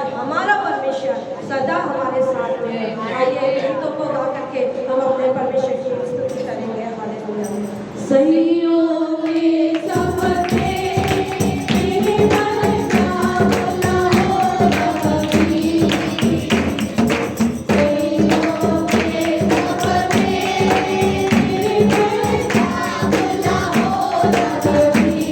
और हमारा परमेश्वर सदा हमारे साथ में है। आइए गीतों को गा करके हम अपने परमेश्वर की स्तुति करेंगे। हालेलुया। सैयों के सफर में तेरे मन का भला हो रही। सैयों के सफर में तेरे मन का भला हो रही।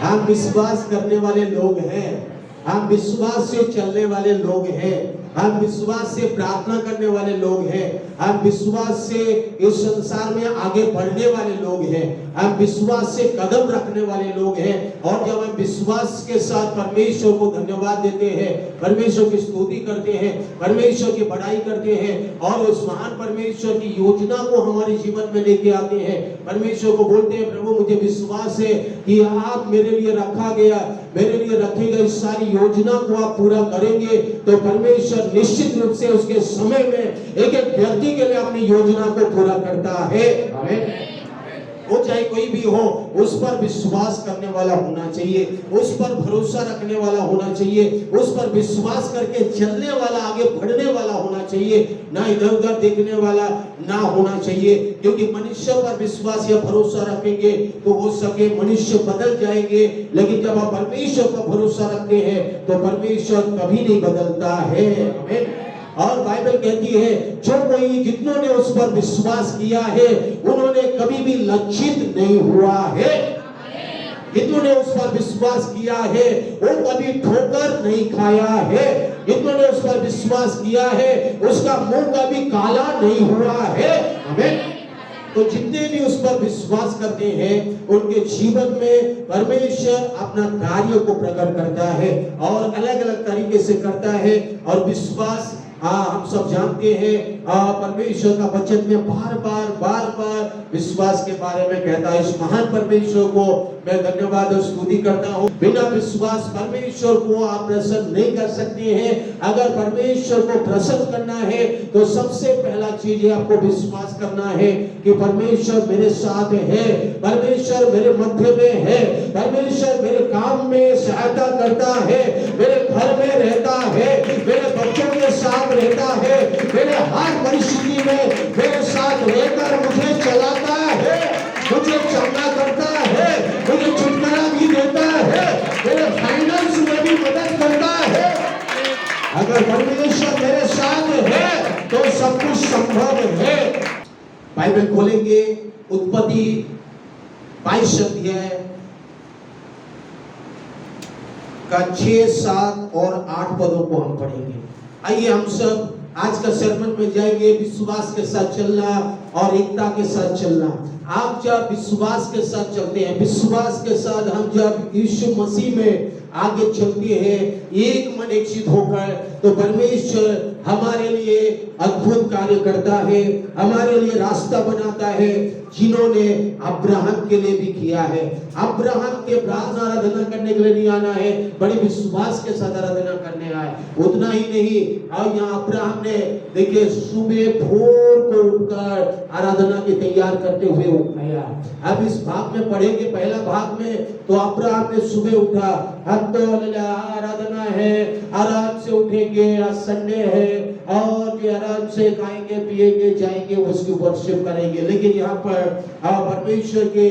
हम विश्वास करने वाले लोग हैं, हम विश्वास से चलने वाले लोग हैं, हम विश्वास से प्रार्थना करने वाले लोग हैं, हम विश्वास से इस संसार में आगे बढ़ने वाले लोग हैं, हम विश्वास से कदम रखने वाले लोग हैं। और जब हम विश्वास के साथ परमेश्वर को धन्यवाद देते हैं, परमेश्वर की स्तुति करते हैं, परमेश्वर की बड़ाई करते हैं और उस महान परमेश्वर की योजना को हमारे जीवन में लेके आते हैं, परमेश्वर को बोलते हैं प्रभु मुझे विश्वास है कि आप मेरे लिए रखा गया, मेरे लिए रखी गई सारी योजना को आप पूरा करेंगे, तो परमेश्वर निश्चित रूप से उसके समय में एक एक व्यक्ति के लिए अपनी योजना को पूरा करता है। आमीन। वो चाहे कोई भी हो, उस पर विश्वास करने वाला होना चाहिए, उस पर भरोसा रखने वाला होना चाहिए, उस पर विश्वास करके चलने वाला, आगे बढ़ने वाला होना चाहिए, ना इधर उधर देखने वाला ना होना चाहिए। क्योंकि मनुष्य पर विश्वास या भरोसा रखेंगे तो हो सके मनुष्य बदल जाएंगे, लेकिन जब आप परमेश्वर पर भरोसा रखते हैं तो परमेश्वर कभी नहीं बदलता है। आमीन। और बाइबल कहती है जो कोई जितनों ने उस पर विश्वास किया है उन्होंने कभी भी लज्जित नहीं हुआ है। जितनों ने उस पर विश्वास किया है वो कभी ठोकर नहीं खाया है। जितनों ने उस पर विश्वास किया है उसका मुंह कभी काला नहीं हुआ है। आमीन। तो जितने भी उस पर विश्वास करते हैं उनके जीवन में परमेश्वर अपना कार्य को प्रकट करता है और अलग अलग तरीके से करता है। और विश्वास हम सब जानते हैं, परमेश्वर का वचन में बार बार विश्वास के बारे में कहता है। इस महान परमेश्वर को मैं धन्यवाद और स्तुति करता हूँ। बिना विश्वास परमेश्वर को आप प्रसन्न नहीं कर सकते हैं। अगर परमेश्वर को प्रसन्न करना है तो सबसे पहला चीज आपको विश्वास करना है कि परमेश्वर मेरे साथ है, परमेश्वर मेरे मध्य में है, परमेश्वर मेरे काम में सहायता करता है, मेरे घर में रहता है, मेरे बच्चों के साथ रहता है, मेरे हर परिस्थिति में मेरे साथ रहकर मुझे चलाता है, मुझे चंगा करता है, मुझे छुटकारा भी देता है, मेरे फाइनेंस में भी मदद करता है। अगर परमेश्वर मेरे साथ है तो सब कुछ संभव है। बाइबल खोलेंगे उत्पत्ति 22 अध्याय का 6, 7 और 8 पदों को हम पढ़ेंगे। आइए हम सब आज का sermon में जाएंगे। विश्वास के साथ चलना और एकता के साथ चलना। आप जब विश्वास के साथ चलते हैं, विश्वास के साथ हम जब यीशु मसीह में आगे चलते हैं एक मन एक चित होकर, तो परमेश्वर हमारे लिए अद्भुत कार्य करता है, हमारे लिए रास्ता बनाता है, जिन्होंने अब्राहम के लिए भी किया है। अब्राहम के प्रार्थना आराधना करने के लिए नहीं आना है, बड़े विश्वास के साथ आराधना करने आए। उतना ही नहीं, और यहाँ अब्राहम ने देखिए सुबह भोर को उठकर आराधना की तैयार करते हुए उठाया। अब इस भाग में पढ़ेंगे, पहला भाग में तो अब्राहम ने सुबह उठा, अब तो आराधना है, आराम से उठेंगे, आज संडे है और ये आराम से खाएंगे पिएंगे जाएंगे उसकी वर्शिप करेंगे। लेकिन यहाँ पर परमेश्वर के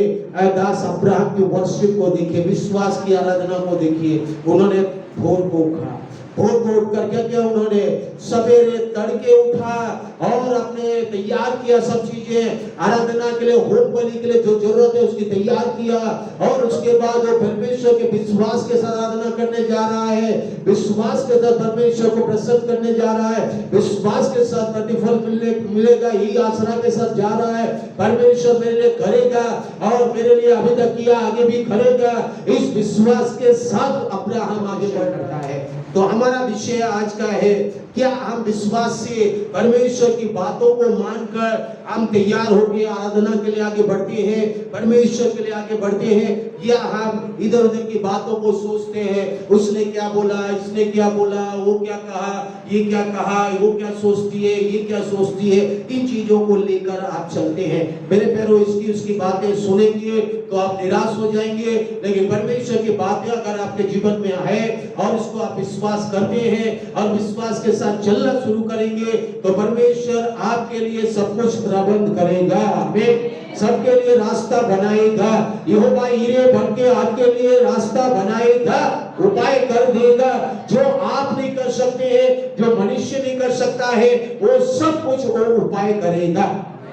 दास अब्राहम की वर्शिप को देखिए, विश्वास की आराधना को देखिए। उन्होंने भोर को उठा, भोर को उठकर क्या किया, उन्होंने सवेरे तड़के उठा और अपने तैयार किया सब चीजें आराधना के लिए, होम बलि के लिए जो जरूरत है उसकी तैयार किया। और उसके बाद वो परमेश्वर के विश्वास के साथ आराधना करने जा रहा है, विश्वास के साथ परमेश्वर को प्रसन्न करने जा रहा है, विश्वास के साथ प्रतिफल मिलेगा यही आशा के साथ जा रहा है। परमेश्वर मेरे लिए करेगा और मेरे लिए अभी तक किया आगे भी करेगा, इस विश्वास के साथ अब्राहम आगे बढ़ रहा है। तो हमारा विषय आज का है, क्या हम विश्वास से परमेश्वर की बातों को मानकर हम तैयार होकर आराधना के लिए आगे बढ़ते हैं, परमेश्वर के लिए आगे बढ़ते हैं, या हम इधर उधर की बातों को सोचते हैं, उसने क्या बोला, इसने क्या बोला, वो क्या कहा, ये क्या कहा, वो क्या सोचती है, ये क्या सोचती है, इन चीजों को लेकर आप चलते हैं। मेरे पैरों इसकी उसकी बातें सुनेंगे तो आप निराश हो जाएंगे, लेकिन परमेश्वर की बातें अगर आपके जीवन में है और इसको आप विश्वास करते हैं और विश्वास के साथ चलना शुरू करेंगे तो परमेश्वर आपके लिए सब कुछ प्रबंध करेगा। आमीन। सबके लिए रास्ता बनाएगा। यहोवा यीरे बन के आपके लिए रास्ता बनाएगा, उपाय कर देगा। जो आप नहीं कर सकते हैं, जो मनुष्य नहीं कर सकता है, वो सब कुछ वो उपाय करेगा।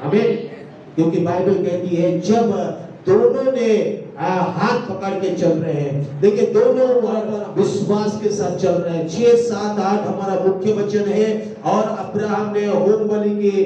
आमीन। क्योंकि बाइबल कहती है जब दोनों ने हाथ पकड़ के चल रहे हैं। देखिए दोनों विश्वास के साथ चल रहे हैं। 6, 7, 8 हमारा मुख्य वचन है। और अब्राहम ने होम बलि की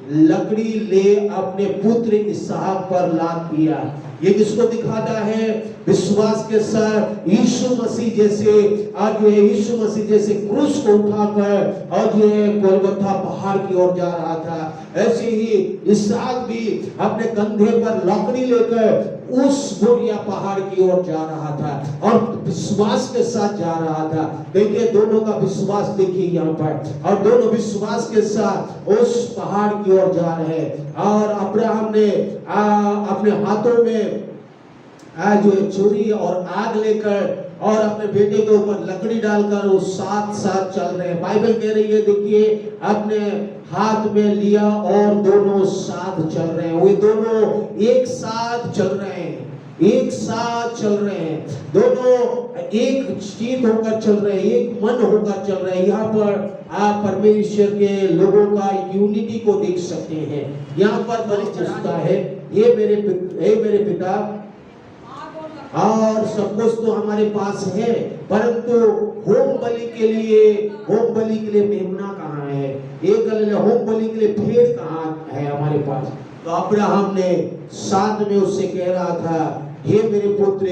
लकड़ी ले अपने पुत्र इसहाक पर लाद दिया। ये किसको दिखाता है? विश्वास के साथ यीशु मसीह जैसे आज जो है यीशु मसीह जैसे क्रूस को उठाकर और जो है गोलगोथा पहाड़ की ओर जा रहा था, ऐसे ही इसहाक भी अपने कंधे पर लकड़ी लेकर उस मोरिया पहाड़ की ओर जा रहा था और विश्वास के साथ जा रहा था। देखिए दोनों का विश्वास देखिए यहाँ पर, और दोनों विश्वास के साथ उस पहाड़ की ओर जा रहे हैं। और अब्राहम ने अपने हाथों में जो है छुरी और आग लेकर और अपने बेटे के ऊपर लकड़ी डालकर वो साथ साथ चल रहे हैं। बाइबल कह रही है देखिए अपने हाथ में लिया और दोनों साथ चल रहे हैं। वे दोनों एक साथ चल रहे हैं, एक साथ चल रहे हैं, दोनों एक चीज होकर चल रहे हैं, एक मन होकर चल रहे हैं। यहाँ पर आप परमेश्वर के लोगों का यूनिटी को देख सकते हैं। यहाँ पर बड़ी पूछता है, हे मेरे पिता, और सब कुछ तो हमारे पास है, परंतु होम बलि के लिए मेमना कहाँ है? एक होम बलि के लिए भेड़ कहाँ है हमारे पास? तो अब्राहम ने साथ में उससे कह रहा था, हे मेरे पुत्र,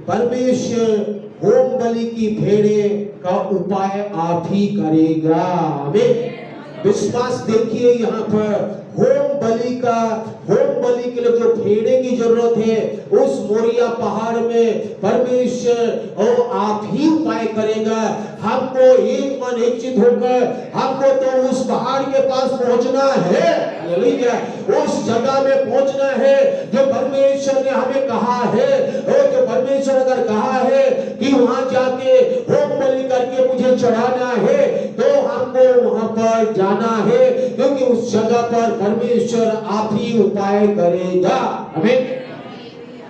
परमेश्वर होम बलि की भेड़े का उपाय आप ही करेगा। आमीन। विश्वास देखिए यहाँ पर होम बलि के लिए जो भेड़े की जरूरत है, उस मोरिया पहाड़ में परमेश्वर और आप ही उपाय करेगा। हमको एक मन एक चित होकर हमको तो उस पहाड़ के पास पहुंचना है, उस जगह में पहुंचना है जो परमेश्वर ने हमें कहा है। और जो परमेश्वर अगर कहा है कि वहां जाके होम बलि करके मुझे चढ़ाना है, तो हमको वहां पर जाना है, क्योंकि उस जगह पर परमेश्वर आप ही उपाय करेगा। आमीन।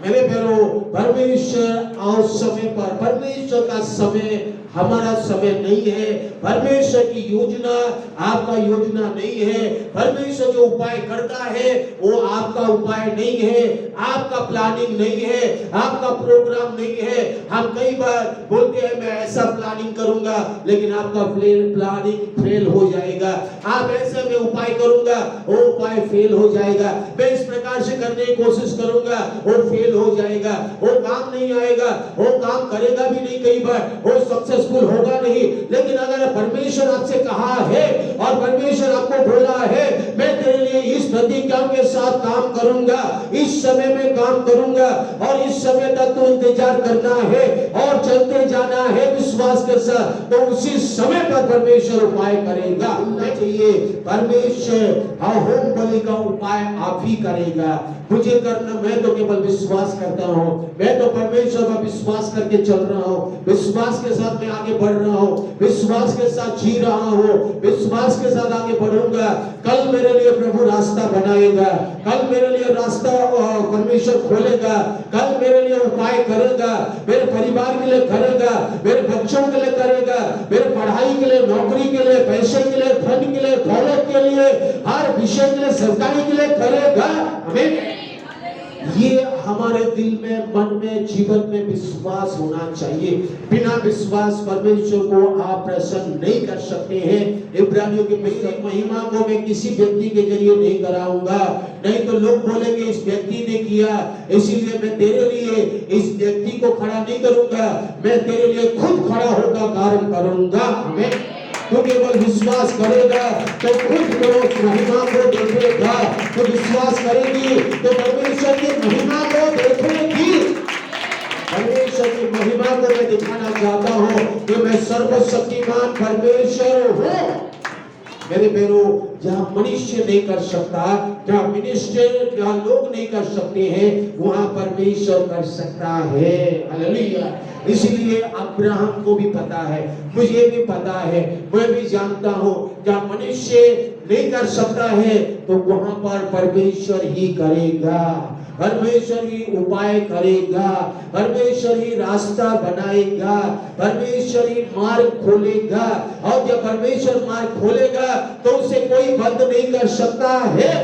मेरे प्यारो, परमेश्वर और समय पर, परमेश्वर का समय हमारा समय नहीं है, परमेश्वर की योजना आपका योजना नहीं है, परमेश्वर जो उपाय करता है वो आपका उपाय नहीं है, आपका प्लानिंग नहीं है, आपका प्रोग्राम नहीं है। हम कई बार बोलते हैं मैं ऐसा प्लानिंग करूंगा, लेकिन आपका प्लानिंग फेल हो जाएगा। आप ऐसे में उपाय करूंगा, वो उपाय फेल हो जाएगा। मैं इस प्रकार से करने की कोशिश करूंगा, वो फेल हो जाएगा, वो काम नहीं आएगा, वो काम करेगा भी नहीं, कई बार वो सक्सेसफुल होगा नहीं। लेकिन अगर परमेश्वर आपसे कहा है और परमेश्वर आपको बोला है, मैं तेरे लिए इस प्रतिज्ञा के साथ काम करूंगा, इस समय में काम करूंगा, और इस समय तक तो इंतजार करना है और चलते जाना है विश्वास के साथ, तो उसी समय पर परमेश्वर उपाय करेगा। चाहिए परमेश्वर होम बलि का उपाय आप ही करेगा। मुझे करना, मैं तो केवल विश्वास करता हूँ, मैं तो परमेश्वर का विश्वास करके चल रहा हूँ, विश्वास के साथ मैं आगे बढ़ रहा हूँ, विश्वास के साथ जी रहा हूँ, विश्वास के साथ आगे बढ़ूंगा। कल मेरे लिए प्रभु रास्ता बनाएगा, कल मेरे लिए रास्ता परमेश्वर खोलेगा, कल मेरे लिए उपाय करेगा, मेरे परिवार के लिए करेगा, मेरे बच्चों के लिए करेगा, मेरे पढ़ाई के लिए, नौकरी के लिए, पैसे के लिए, धन के लिए, दौलत के लिए, हर विषय के लिए, सरकारी के लिए करेगा। आमीन। ये हमारे दिल में, मन में, जीवन में विश्वास होना चाहिए। बिना विश्वास परमेश्वर को आप प्रसन्न नहीं कर सकते हैं। इब्रानियों की पुस्तक, महिमा को मैं किसी व्यक्ति के जरिए नहीं कराऊंगा, नहीं तो लोग बोलेंगे इस व्यक्ति ने किया, इसीलिए मैं तेरे लिए इस व्यक्ति को खड़ा नहीं करूंगा, मैं तेरे लिए खुद खड़ा होकर कार्य करूंगा। हमें तो केवल विश्वास करेगा तो खुद को महिमा को देखेगा, तो विश्वास करेगी तो परमेश्वर की महिमा को देखेगी। परमेश्वर की महिमा को मैं दिखाना चाहता हूँ कि मैं सर्वशक्तिमान परमेश्वर हूँ। मेरे प्यारो, जहाँ मनुष्य नहीं कर सकता, जहाँ मिनिस्टर, जहाँ लोग नहीं कर सकते हैं, वहाँ परमेश्वर कर सकता है। हालेलुया। इसलिए अब्राहम को भी पता है, मुझे भी पता है, मैं भी जानता हूँ, जहाँ मनुष्य नहीं कर सकता है तो वहाँ पर परमेश्वर ही करेगा, परमेश्वर ही उपाय करेगा, परमेश्वर ही रास्ता बनाएगा, परमेश्वर ही मार्ग खोलेगा। और जब परमेश्वर मार्ग खोलेगा तो उसे कोई बंद नहीं कर सकता है।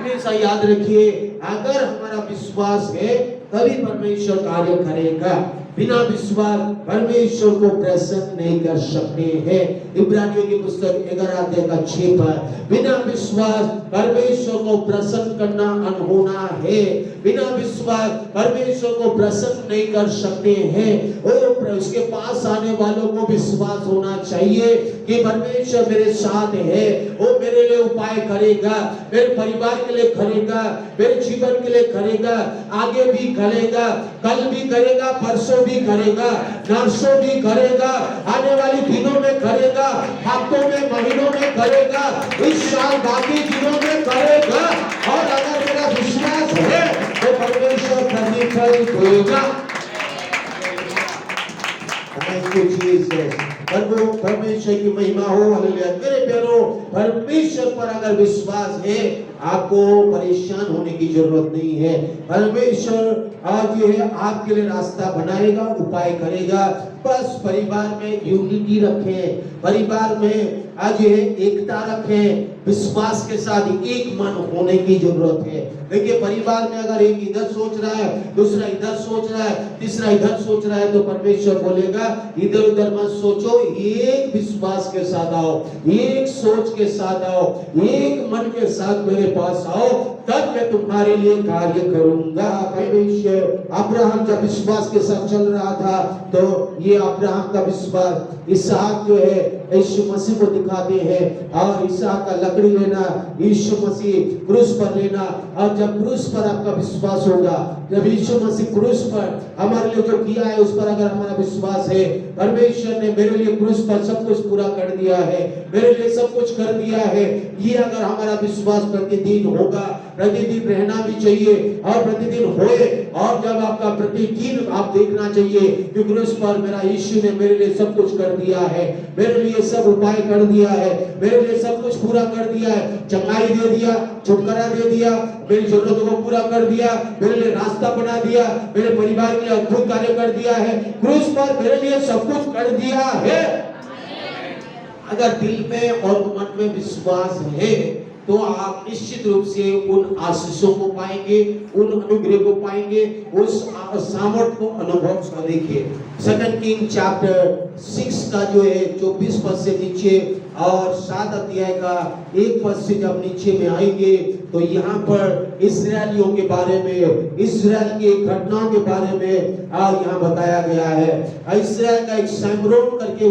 हमेशा याद रखिए, अगर हमारा विश्वास है तभी परमेश्वर कार्य करेगा। बिना विश्वास परमेश्वर को प्रसन्न नहीं कर सकते हैं। इब्रानियों की पुस्तक 11 अध्याय का 6 पर, बिना विश्वास परमेश्वर को प्रसन्न करना अनहोना है। बिना विश्वास परमेश्वर को प्रसन्न नहीं कर सकते हैं। और उसके पास आने वालों को विश्वास होना चाहिए कि परमेश्वर मेरे साथ है, वो मेरे लिए उपाय करेगा, मेरे परिवार के लिए करेगा, मेरे जीवन के लिए करेगा, आगे भी करेगा, कल भी करेगा, परसों भी करेगा, नर्सों भी करेगा, आने वाले दिनों में करेगा, हफ्तों में, महीनों में करेगा, इस साल बाकी दिनों में करेगा। और अगर मेरा विश्वास है तो परमेश्वर प्रतिफल देगा। प्रभु परमेश्वर की महिमा हो, हालेलुया। मेरे प्यारो, परमेश्वर पर अगर विश्वास है आपको परेशान होने की जरूरत नहीं है। परमेश्वर आज जो है आपके लिए रास्ता बनाएगा, उपाय करेगा। बस परिवार में यूनिटी रखें, परिवार में आज ये एकता रखें, विश्वास के साथ एक मन होने की जरूरत है। देखिए परिवार में अगर एक इधर सोच रहा है, दूसरा इधर सोच रहा है, तीसरा इधर सोच रहा है, तो परमेश्वर बोलेगा इधर उधर मत सोचो, एक विश्वास के साथ आओ, एक सोच के साथ आओ, एक मन के साथ मेरे पास आओ, तब मैं तुम्हारे लिए कार्य करूंगा। परमेश्वर अब्राहम जब विश्वास के साथ चल रहा था, तो ये अब्राहम का विश्वास इसहाक जो है यीशु मसीह को दिखाते हैं। और इसहाक का लकड़ी लेना, यीशु मसीह क्रूस पर लेना, और जब क्रूस पर आपका विश्वास होगा, जब यीशु मसीह क्रूस पर हमारे लिए जो किया है उस पर अगर हमारा विश्वास है, परमेश्वर ने मेरे लिए क्रूस पर सब कुछ पूरा कर दिया है, मेरे लिए सब कुछ कर दिया है, ये अगर हमारा विश्वास प्रतिदिन होगा, प्रतिदिन रहना भी चाहिए और प्रतिदिन होए। और जब आपका प्रतिदिन आप देखना चाहिए कि क्रूस पर मेरा यीशु ने मेरे लिए सब कुछ कर दिया है, मेरे लिए सब उपाय कर दिया है, मेरे लिए सब कुछ पूरा कर दिया है, चंगाई दे दिया, छुटकारा दे दिया, मेरी जरूरतों को पूरा कर दिया, मेरे लिए रास्ता बना दिया, मेरे परिवार के लिए अद्भुत कार्य कर दिया है, क्रूस पर मेरे लिए सब कुछ कर दिया है। अगर दिल में और मन में विश्वास है तो आप निश्चित रूप से उन आशीषों को पाएंगे, उन अनुग्रह को पाएंगे, उस सामर्थ को अनुभव करेंगे। 2 किंग चैप्टर 6 का जो है 24 पद से नीचे और 7 अध्याय का 1 पद से जब नीचे में आएंगे तो यहाँ पर इस्राएलियों के बारे में, इस्राएल की घटनाओं के बारे में यहाँ बताया गया है। इस्राएल का एक सिमरोन करके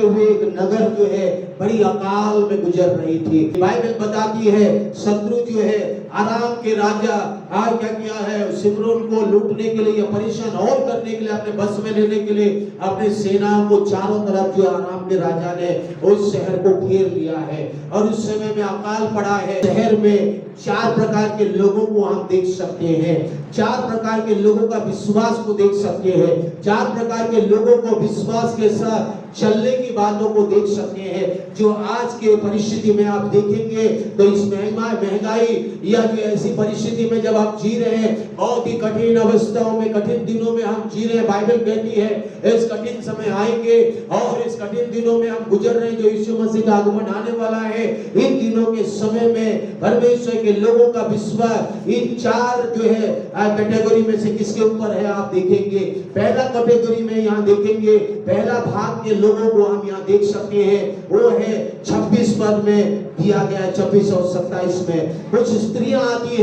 हुए एक नगर जो है बड़ी अकाल में गुजर रही थी। बाइबल बताती है शत्रु जो है आराम के राजा आज क्या किया है, सिमरोन को लूटने के लिए, परेशान और करने के लिए, अपने बस में लेने के लिए अपने सेना को चारों तरफ जो आराम के राजा ने उस शहर को घेर लिया है। और उस समय में अकाल पड़ा है। शहर में 4 प्रकार के लोगों को हम देख सकते हैं, 4 प्रकार के लोगों का विश्वास को देख सकते हैं, 4 प्रकार के लोगों को विश्वास के साथ चलने की बातों को देख सकते हैं। जो आज के परिस्थिति में आप देखेंगे तो इस महंगाई या जो ऐसी परिस्थिति में जब आप जी रहे हैं, बहुत ही कठिन अवस्थाओं में, कठिन दिनों में हम जी रहे हैं। बाइबल कहती है इस कठिन समय आएंगे और इस कठिन दिनों में हम गुजर रहे हैं, जो यीशु मसीह का आगमन आने वाला है। इन दिनों के समय में परमेश्वर के लोगों का विश्वास इन 4 जो है कैटेगरी में से किसके ऊपर है आप देखेंगे। पहला कैटेगरी में यहाँ देखेंगे, पहला भाग के लोगों को हम यहाँ देख सकते हैं, वो है 26 पद में दिया गया है। 26 और 27 में कुछ स्त्रियां आती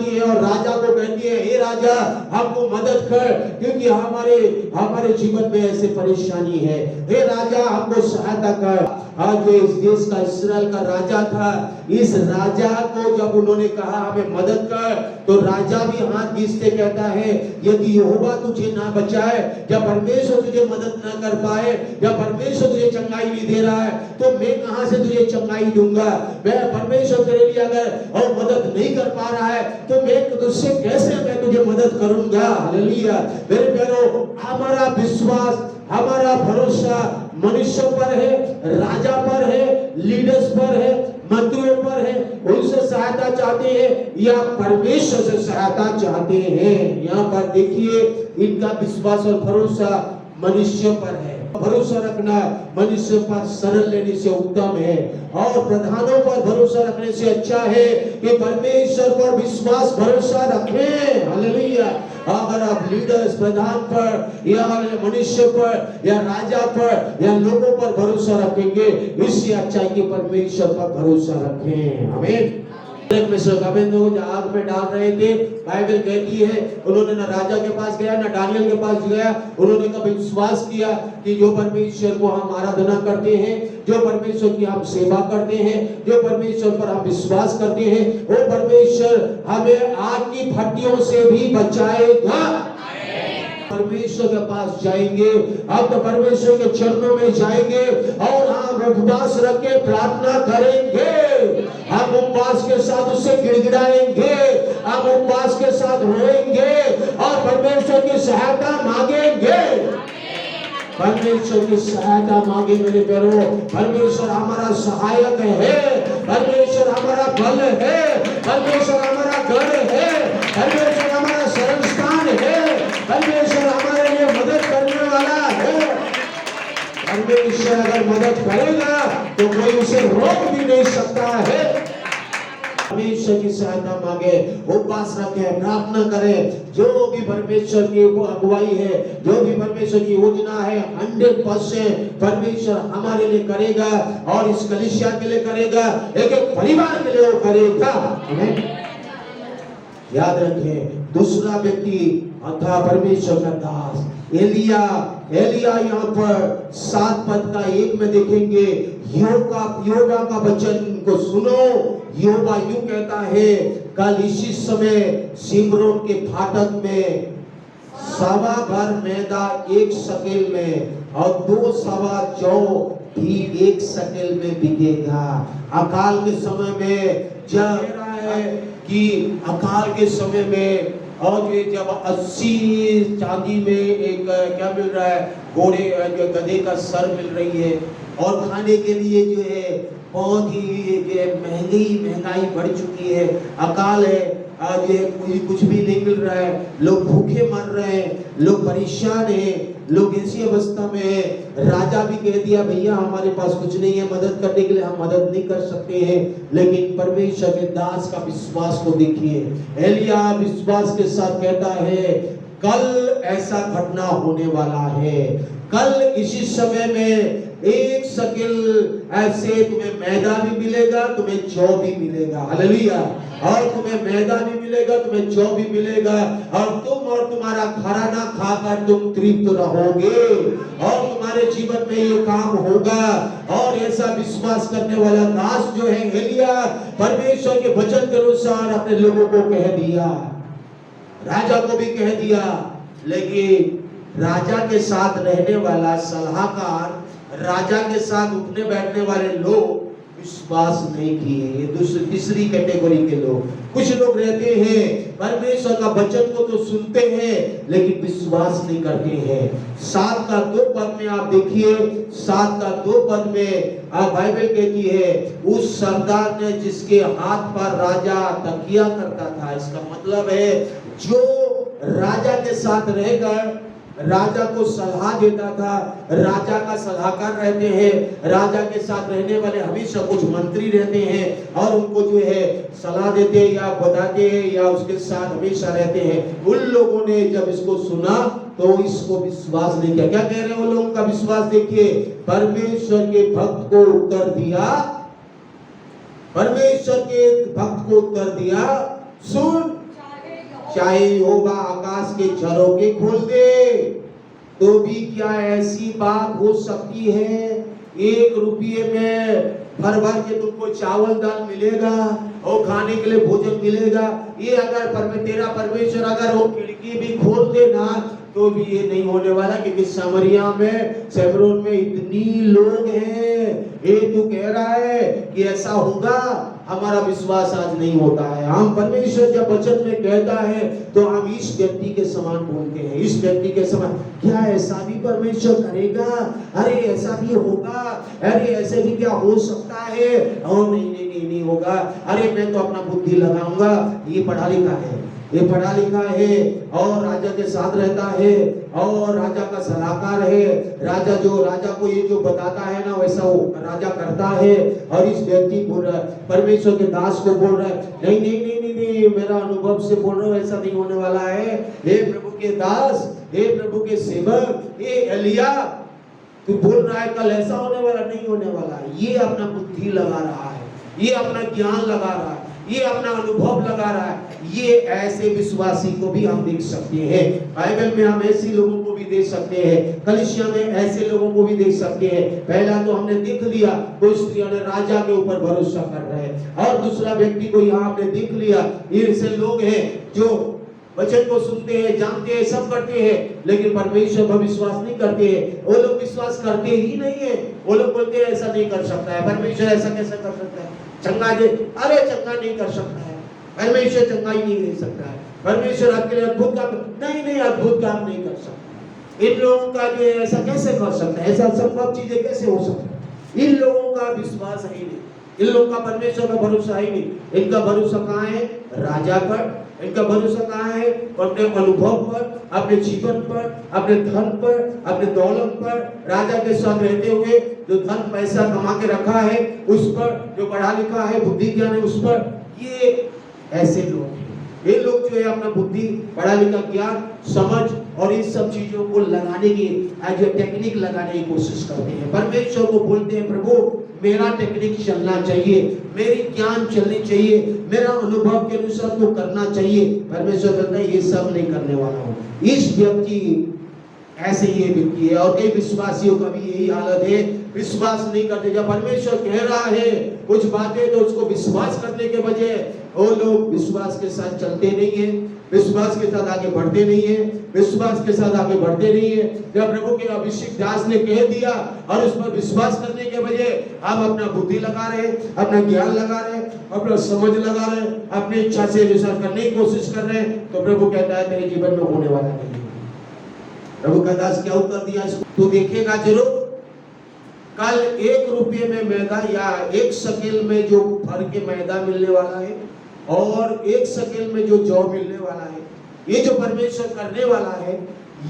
है और राजा को कहती है, हे राजा हमको मदद कर, क्योंकि हमारे जीवन में ऐसे परेशानी है। हे राजा हमको सहायता कर। आज जो इस देश का इस्राएल का राजा था, इस राजा को जब उन्होंने कहा हमें मदद कर, तो राजा भी हाथ खींचते कहता है यदि यहोवा तुझे ना बचाए, या परमेश्वर तुझे मदद ना कर पाए, या परमेश्वर तुझे चंगाई नहीं दे रहा है, तो मैं कहां से तुझे चंगाई दूंगा। मैं परमेश्वर तेरे लिए अगर और मदद नहीं कर पा रहा है तो मैं तुझसे कैसे मैं तुझे मदद करूंगा। हालेलुया। मेरे प्यारो, हमारा विश्वास, हमारा भरोसा मनुष्य पर है, राजा पर है, लीडर्स पर है, मंत्रियों पर है, उनसे सहायता चाहते हैं या परमेश्वर से सहायता चाहते हैं। यहाँ पर देखिए इनका विश्वास और भरोसा मनुष्य पर है। भरोसा रखना मनुष्य पर शरण लेने से उत्तम है, और प्रधानों पर भरोसा रखने से अच्छा है कि परमेश्वर पर विश्वास भरोसा रखें। हालेलुया। अगर आप लीडर्स, प्रधान पर या मनुष्य पर या राजा पर या लोगों पर भरोसा रखेंगे, इससे अच्छा है कि परमेश्वर पर भरोसा रखें। आमीन। आग में डाल रहे थे, बाइबल कहती है उन्होंने ना राजा के पास गया ना दानियल के पास गया, उन्होंने कभी विश्वास किया कि जो परमेश्वर को हम आराधना करते हैं, जो परमेश्वर की हम सेवा करते हैं, जो परमेश्वर पर हम विश्वास करते हैं, वो परमेश्वर हमें आग की भट्टियों से भी बचाएगा। परमेश्वर के पास जाएंगे, अब तो परमेश्वर के चरणों में जाएंगे और हम उपवास रख के प्रार्थना करेंगे, हम उपवास के साथ उससे गिड़गिड़ाएंगे, हम उपवास के साथ रोएंगे और परमेश्वर की सहायता मांगेंगे। परमेश्वर की सहायता मांगे मेरे प्यारों। परमेश्वर हमारा सहायक है, परमेश्वर हमारा बल है, परमेश्वर हमारा गढ़ है, परमेश्वर हमारा शरण स्थान है, परमेश्वर हमारे लिए मदद करने वाला है। परमेश्वर अगर मदद करेगा तो कोई उसे रोक भी नहीं सकता है। परमेश्वर की सहायता मांगे, उपवास रखें, प्रार्थना करें। जो भी परमेश्वर की अगुवाई है, जो भी परमेश्वर की योजना है, 100% परमेश्वर हमारे लिए करेगा और इस कलीसिया के लिए करेगा, एक एक परिवार के लिए वो करेगा। आमीन। याद रखें, दूसरा व्यक्ति था परमेश्वर का दास एलिया। एलिया यहाँ पर 7 पद का 1 में देखेंगे, यहोवा का वचन को सुनो। यहोवा यूं कहता है, कल इसी समय सिमरोन के फाटक में 1.25 भर मैदा 1 शकेल में और 2 सवा जौ भी 1 शकेल में बिकेगा। अकाल के समय में जब है कि अकाल के समय में और ये जब 80 चांदी में एक क्या मिल रहा है, घोड़े गधे का सर मिल रही है, और खाने के लिए जो है बहुत ही महंगाई बढ़ चुकी है, अकाल है, आज ये कुछ भी नहीं मिल रहा है, लोग भूखे मर रहे हैं, लोग परेशान हैं, लोग ऐसी अवस्था में है। राजा भी कह दिया भैया हमारे पास कुछ नहीं है, मदद करने के लिए हम मदद नहीं कर सकते हैं। लेकिन परमेश्वर के दास का विश्वास को देखिए, एलिया विश्वास के साथ कहता है, कल ऐसा घटना होने वाला है, कल इसी समय में 1 शकेल ऐसे तुम्हें मैदा भी मिलेगा, तुम्हें जौ भी मिलेगा। हालेलुया। और तुम्हें मैदा भी मिलेगा, तुम्हें जौ भी मिलेगा, और तुम और तुम्हारा घराना खाकर तुम तृप्त रहोगे, और तुम्हारे जीवन में ये काम होगा। और ऐसा विश्वास करने वाला दास जो है एलिया, परमेश्वर के वचन के अनुसार अपने लोगों को कह दिया, राजा को भी कह दिया। लेकिन राजा के साथ रहने वाला सलाहकार, राजा के साथ उठने बैठने वाले लोग विश्वास नहीं किए। ये तीसरी कैटेगरी के लोग। कुछ लोग रहते हैं परमेश्वर का वचन को तो सुनते हैं लेकिन विश्वास नहीं करते हैं। 7 का 2 पद में आप देखिए, 7 का 2 पद में बाइबल कहती है, उस सरदार ने जिसके हाथ पर राजा तकिया करता था। इसका मतलब है जो राजा के साथ रहकर राजा को सलाह देता था, राजा का सलाहकार रहते हैं, राजा के साथ रहने वाले हमेशा कुछ मंत्री रहते हैं और उनको जो है सलाह देते हैं या बताते हैं या उसके साथ हमेशा रहते हैं। उन लोगों ने जब इसको सुना तो इसको विश्वास नहीं किया। क्या कह रहे हैं वो लोगों का विश्वास? देखिए, परमेश्वर के भक्त को उत्तर दिया, परमेश्वर के भक्त को उत्तर दिया, सुन, चाहे यहोवा आकाश के झरोखे खोल दे तो भी क्या ऐसी बात हो सकती है? 1 रुपये में भर भर के तुमको चावल दाल मिलेगा और खाने के लिए भोजन मिलेगा। ये अगर तेरा परमेश्वर अगर वो खिड़की भी खोल दे ना तो भी ये नहीं होने वाला, क्योंकि समरिया में, सेमरोन में इतनी लोग हैं। ये तू कह रहा है कि ऐसा होगा? हमारा विश्वास आज नहीं होता है। हम परमेश्वर जब वचन में कहता है तो हम इस व्यक्ति के समान बोलते हैं, इस व्यक्ति के समान, क्या ऐसा भी परमेश्वर करेगा? अरे ऐसा भी होगा, अरे ऐसे भी क्या हो सकता है? और नहीं होगा। अरे मैं तो अपना बुद्धि लगाऊंगा, ये पढ़ा लिखा है, ये पढ़ा लिखा है और राजा के साथ रहता है और राजा का सलाहकार है। राजा को ये जो बताता है ना वैसा वो राजा करता है। और इस व्यक्ति बोल रहा है, परमेश्वर के दास को बोल रहा है, नहीं नहीं नहीं नहीं नहीं, मेरा अनुभव से बोल रहा हूँ, ऐसा नहीं होने वाला है। हे प्रभु के दास, हे प्रभु के सेवक, हे एलिया, तू बोल रहा है कल ऐसा होने वाला, नहीं होने वाला। ये अपना बुद्धि लगा रहा है, ये अपना ज्ञान लगा रहा है, ये अपना अनुभव लगा रहा है। ये ऐसे विश्वासी को भी हम देख सकते हैं। बाइबल में हम ऐसे लोगों को भी देख सकते हैं, कलीसिया में ऐसे लोगों को भी देख सकते हैं। पहला तो हमने देख लिया, कोई स्त्रियों ने राजा के ऊपर भरोसा कर रहे हैं, और दूसरा व्यक्ति को यहाँ हमने देख लिया, ये ऐसे लोग हैं जो वचन को सुनते हैं, जानते हैं, सब करते हैं, लेकिन परमेश्वर पर विश्वास नहीं करते हैं। वो लोग विश्वास करते ही नहीं है। वो लोग बोलते हैं ऐसा नहीं कर सकता है, परमेश्वर ऐसा कैसे कर सकता है, चंगा दे, अरे चंगा नहीं कर सकता है, परमेश्वर चंगा ही नहीं दे सकता है, परमेश्वर आपके लिए अद्भुत काम नहीं, अद्भुत काम नहीं कर सकता। इन लोगों का जो ऐसा कैसे कर सकता है, ऐसा संभव चीजें कैसे हो सकता है। इन लोगों का विश्वास है ही नहीं, इन लोगों का परमेश्वर का भरोसा ही नहीं। इनका भरोसा कहाँ है? राजा पर। इनका भरोसा कहाँ है? अपने अनुभव पर, अपने जीवन पर, अपने धन पर, अपने दौलत पर, राजा के साथ रहते हुए जो धन पैसा कमा के रखा है उस पर, जो पढ़ा लिखा है, बुद्धि ज्ञान है उस पर। ये ऐसे लोग हैं। ये लोग जो है अपना बुद्धि, पढ़ा लिखा ज्ञान, समझ और इन सब चीजों को लगाने की, एज ए टेक्निक लगाने की कोशिश करते हैं। परमेश्वर को बोलते हैं, प्रभु मेरा टेक्निक चलना चाहिए, मेरी ज्ञान चलनी चाहिए, मेरा अनुभव के अनुसार तो करना चाहिए। परमेश्वर कहता है ये सब नहीं करने वाला हूँ। इस व्यक्ति ऐसे ये व्यक्ति है, और कई विश्वासियों का भी यही हालत है, विश्वास नहीं करते। जब परमेश्वर कह रहा है कुछ बातें तो उसको विश्वास करने के बजाय वो लोग विश्वास के साथ चलते नहीं है, विश्वास के साथ आगे बढ़ते नहीं है, विश्वास के साथ आगे बढ़ते नहीं है। जब प्रभु के अभिषेक दास ने कह दिया और उस पर विश्वास करने के बजाय हम अपना बुद्धि लगा रहे हैं, अपना ज्ञान लगा रहे हैं, अपना समझ लगा रहे हैं, अपनी इच्छा से अनुसार करने की कोशिश कर रहे हैं, तो प्रभु कहता है तेरे जीवन में होने वाला नहीं। प्रभु का दास क्या उत्तर दिया? तू देखेगा जरूर, कल 1 रुपये में मैदा या 1 शकेल में जो भर के मैदा मिलने वाला है और 1 शकेल में जो जौ मिलने वाला है, ये जो परमेश्वर करने वाला है,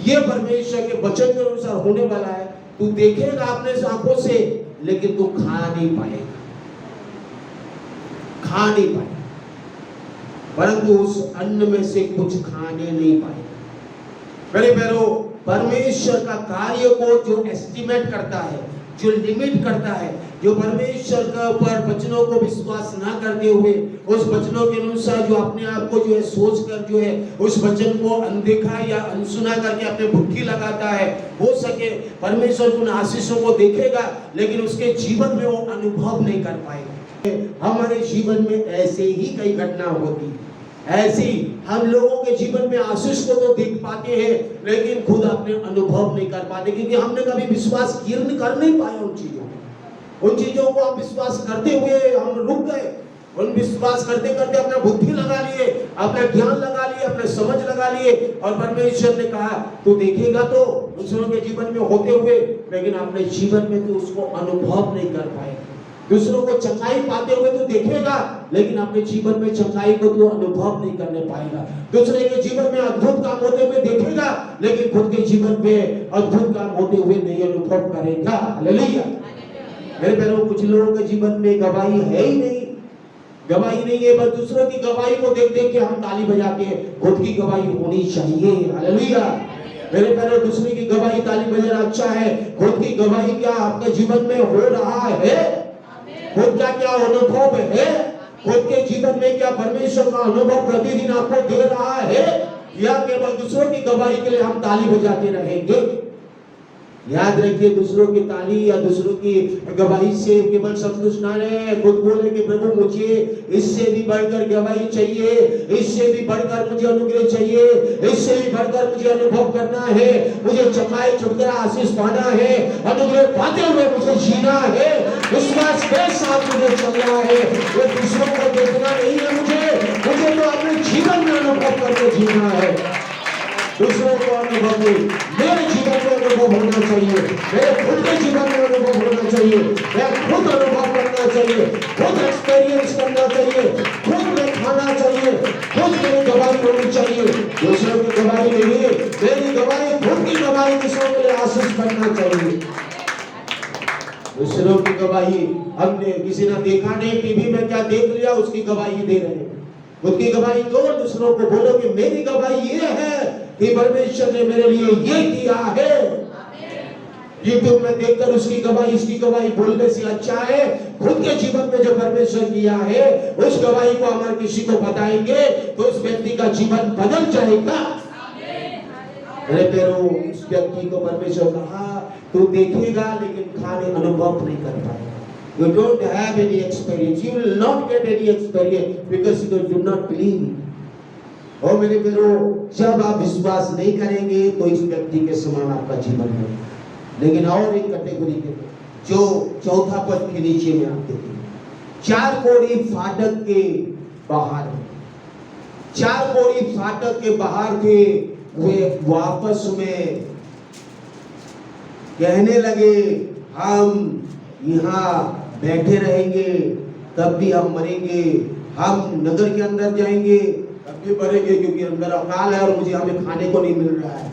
ये परमेश्वर के वचन के अनुसार होने वाला है। तू देखेगा अपने आंखों से, लेकिन तू खा नहीं पाएगा, खा नहीं पाएगा, परंतु उस अन्न में से कुछ खाने नहीं पाएगा। मेरे प्यारो, परमेश्वर का कार्य को जो एस्टिमेट करता है, जो लिमिट करता है, जो परमेश्वर के ऊपर वचनों को विश्वास ना करते हुए उस वचनों के अनुसार जो अपने आप को जो है सोच कर जो है उस वचन को अनदेखा या अनसुना करके अपने बुद्धि लगाता है, हो सके परमेश्वर उन आशीषों को देखेगा लेकिन उसके जीवन में वो अनुभव नहीं कर पाएगा। हमारे जीवन में ऐसे ही कई घटना होती है, ऐसी हम लोगों के जीवन में आशीष को तो देख पाते हैं लेकिन खुद अपने अनुभव नहीं कर पाते, क्योंकि हमने कभी विश्वास कर नहीं पाया उन चीजों को हम विश्वास करते हुए हम रुक गए। उन विश्वास करते करते अपना बुद्धि लगा लिए, अपना ज्ञान लगा लिए, अपने समझ लगा लिए, और परमेश्वर ने कहा तू देखेगा तो दूसरों के जीवन में होते हुए, लेकिन अपने जीवन में तो उसको अनुभव नहीं कर पाएगा। दूसरों को चंगाई पाते हुए तो देखेगा लेकिन अपने जीवन में चंगाई को तो अनुभव नहीं करने पाएगा। दूसरे के जीवन में अद्भुत काम होते हुए देखेगा लेकिन खुद के जीवन में अद्भुत काम होते हुए नहीं अनुभव करेगा। हालेलुया। मेरे प्यारों, कुछ लोगों के जीवन में गवाही है ही नहीं, गवाही नहीं है, बस दूसरों की गवाही को देख देख के हम ताली बजा के खुद की गवाही होनी चाहिए। हालेलुया। मेरे प्यारों, दूसरे की गवाही ताली बजाना अच्छा है, खुद की गवाही क्या आपके जीवन में हो रहा है? खुद का क्या अनुभव है? खुद के जीवन में क्या परमेश्वर का अनुभव प्रतिदिन आपको दे रहा है, या केवल दूसरों की गवाही के लिए हम ताली बजाते रहेंगे? याद रखिए, दूसरों की ताली या दूसरों की गवाही से केवल संतुष्ट ना रहे। खुद बोले कि प्रभु मुझे इससे भी बढ़कर गवाही चाहिए, इससे भी बढ़कर मुझे अनुग्रह चाहिए, इससे भी बढ़कर मुझे अनुभव करना है, मुझे चंगाई छुटकारा आशीष पाना है, अनुग्रह पाते हुए मुझे जीना है, विश्वास के साथ मुझे चलना है। ये दूसरों को देखना नहीं है, मुझे तो अपने जीवन में अनुभव करके जीना है। दूसरों को अनुभव नहीं, मेरे जीवन में अनुभव होना चाहिए, मेरे खुद के जीवन में अनुभव होना चाहिए, मैं खुद अनुभव करना चाहिए, खुद एक्सपीरियंस करना चाहिए, खुद में दिखाना चाहिए, खुद मेरी गवाही होनी चाहिए, दूसरों की गवाही नहीं, मेरी गवाही, खुद की गवाही दूसरों के लिए आशीष बनना चाहिए। दूसरों की गवाही, हमने किसी ने देखा नहीं, टीवी में क्या देख लिया उसकी गवाही दे रहे हैं। खुद की गवाही दो, दूसरों को बोलो कि मेरी गवाही ये है कि परमेश्वर ने मेरे लिए ये किया है। यूट्यूब में देखकर उसकी गवाही, इसकी गवाही बोलने से अच्छा है खुद के जीवन में जो परमेश्वर किया है उस गवाही को अगर किसी को बताएंगे तो उस व्यक्ति का जीवन बदल जाएगा। मेरे प्यारो, इस व्यक्ति को परमेश्वर कहा तू देखेगा लेकिन खाने अनुभव नहीं कर पाएगा। You don't have any experience. You will not get any experience because you do not believe. और मेरे प्यारो, जब आप विश्वास नहीं करेंगे तो इस व्यक्ति के समान आपका जीवन है। लेकिन और एक कैटेगरी के जो चौथा पद के नीचे में आप देखेंगे, 4 कोड़ी फाटक के बाहर, 4 कोड़ी फाटक के बाहर थे, वे वापस में कहने लगे हम यहाँ बैठे रहेंगे तब भी हम मरेंगे, हम नगर के अंदर जाएंगे तब भी मरेंगे क्योंकि अंदर अकाल है और मुझे हमें खाने को नहीं मिल रहा है।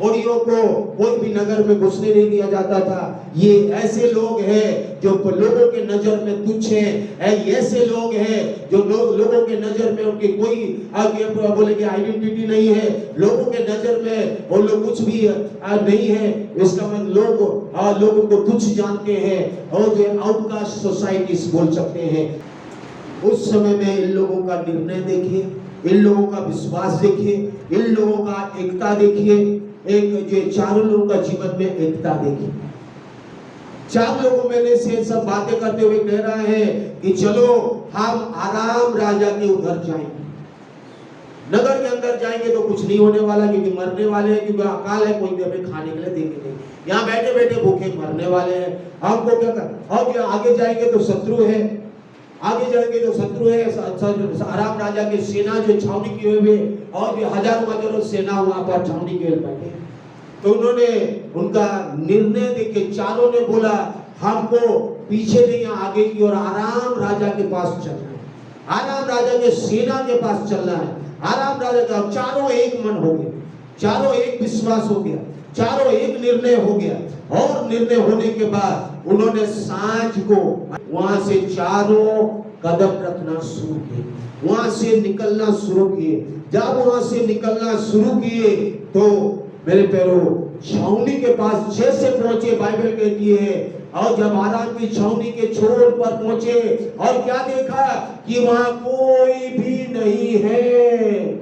कोड़ियों को कोई भी नगर में घुसने नहीं दिया जाता था। ये ऐसे लोग हैं जो लोगों के नजर में तुच्छ हैं, ऐसे लोग हैं जो लोगों के नजर में उनकी कोई आगे बोले कि आइडेंटिटी नहीं है, लोगों के नजर में वो लोग कुछ भी नहीं है। इसका मतलब लोगों को तुच्छ जानते हैं और जो आउटकास्ट सोसाइटीज बोल सकते हैं। उस समय में इन लोगों का निर्णय देखिए, इन लोगों का विश्वास देखिए, इन लोगों का एकता देखिए, एक जो 4 लोगों का जीवन में एकता देखिए। 4 लोगों में से सब बातें करते हुए कह रहा है कि चलो हम आराम राजा के उधर जाएंगे, नगर के अंदर जाएंगे तो कुछ नहीं होने वाला क्योंकि मरने वाले हैं, क्योंकि अकाल है, कोई भी हमें खाने के लिए देंगे नहीं, यहाँ बैठे बैठे भूखे मरने वाले हैं, हमको क्या कर। और जो आगे जाएंगे तो शत्रु है, आगे जाएंगे तो शत्रु है, आराम राजा की सेना जो छावनी किए हुए और भी हजारों सेना वहां पर छावनी किए बैठे। तो उन्होंने उनका निर्णय देके 4 ने बोला हमको पीछे नहीं आगे की ओर आराम राजा के पास चलना है, आराम राजा के सेना के पास चलना है। आराम राजा का 4 एक मन हो गए, 4 एक विश्वास हो गया, 4 एक निर्णय हो गया। और निर्णय होने के बाद उन्होंने सांझ को वहां से 4 कदम रखना शुरू किए, वहां से निकलना शुरू किए। जब वहां से निकलना शुरू किए तो मेरे पैरों छावनी के पास जैसे पहुंचे, बाइबल कहती है, और जब आराम की छावनी के छोर पर पहुंचे और क्या देखा कि वहां कोई भी नहीं है।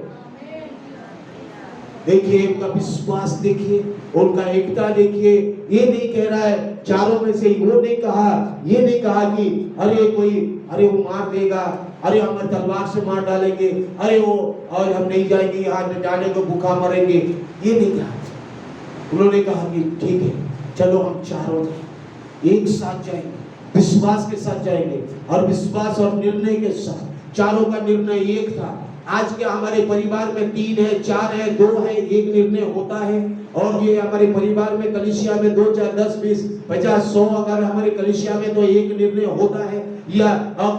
देखिए उनका विश्वास देखिए, उनका एकता देखिए। ये नहीं कह रहा है 4 में से वो नहीं कहा, ये नहीं कहा कि अरे वो मार देगा, अरे हम तलवार से मार डालेंगे, अरे वो और हम नहीं जाएंगे, यहाँ जाने को भूखा मरेंगे, ये नहीं कहा। उन्होंने कहा कि ठीक है चलो हम 4 एक साथ जाएंगे, विश्वास के साथ जाएंगे। और विश्वास और निर्णय के साथ 4 का निर्णय एक था। आज के हमारे परिवार में 3 है, 4 है, 2 है, एक निर्णय होता है। और ये हमारे परिवार में कलीसिया में 2, 4, 10, 20, 50, 100 अगर हमारे कलीसिया में तो एक निर्णय होता है। या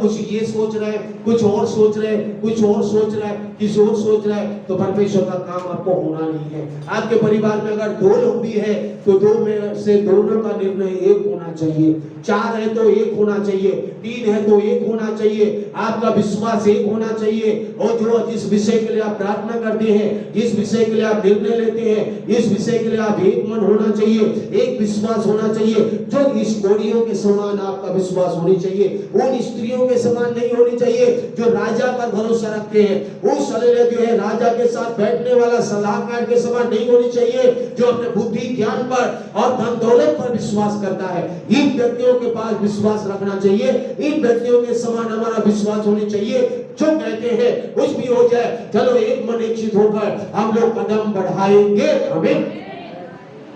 कुछ ये सोच रहे हैं, कुछ और सोच रहे हैं, कुछ और सोच रहा है, किसी और सोच रहा है, तो परमेश्वर का काम आपको होना नहीं है। आपके परिवार में अगर 2 लोग भी है तो 2 में से दोनों का निर्णय एक होना चाहिए। 4 है तो एक होना चाहिए, 3 है तो एक होना चाहिए। आपका विश्वास एक होना चाहिए। और जो जिस विषय के लिए आप प्रार्थना करते हैं, जिस विषय के लिए आप निर्णय लेते हैं, इस विषय के लिए आप एक मन होना चाहिए, एक विश्वास होना चाहिए। जो इस कोड़ियों के समान आपका विश्वास होनी चाहिए, उन स्त्रियों के समान नहीं होनी चाहिए जो राजा पर भरोसा रखते हैं। उस जो है राजा के साथ बैठने वाला सलाहकार के समान नहीं होनी चाहिए जो अपने बुद्धि ज्ञान पर और धन दौलत पर विश्वास करता है। इन व्यक्तियों के पास विश्वास रखना चाहिए, इन व्यक्तियों के समान हमारा विश्वास होनी चाहिए जो कहते हैं कुछ भी हो जाए चलो एक मन एक चित होकर हम लोग कदम बढ़ाएंगे। आमीन।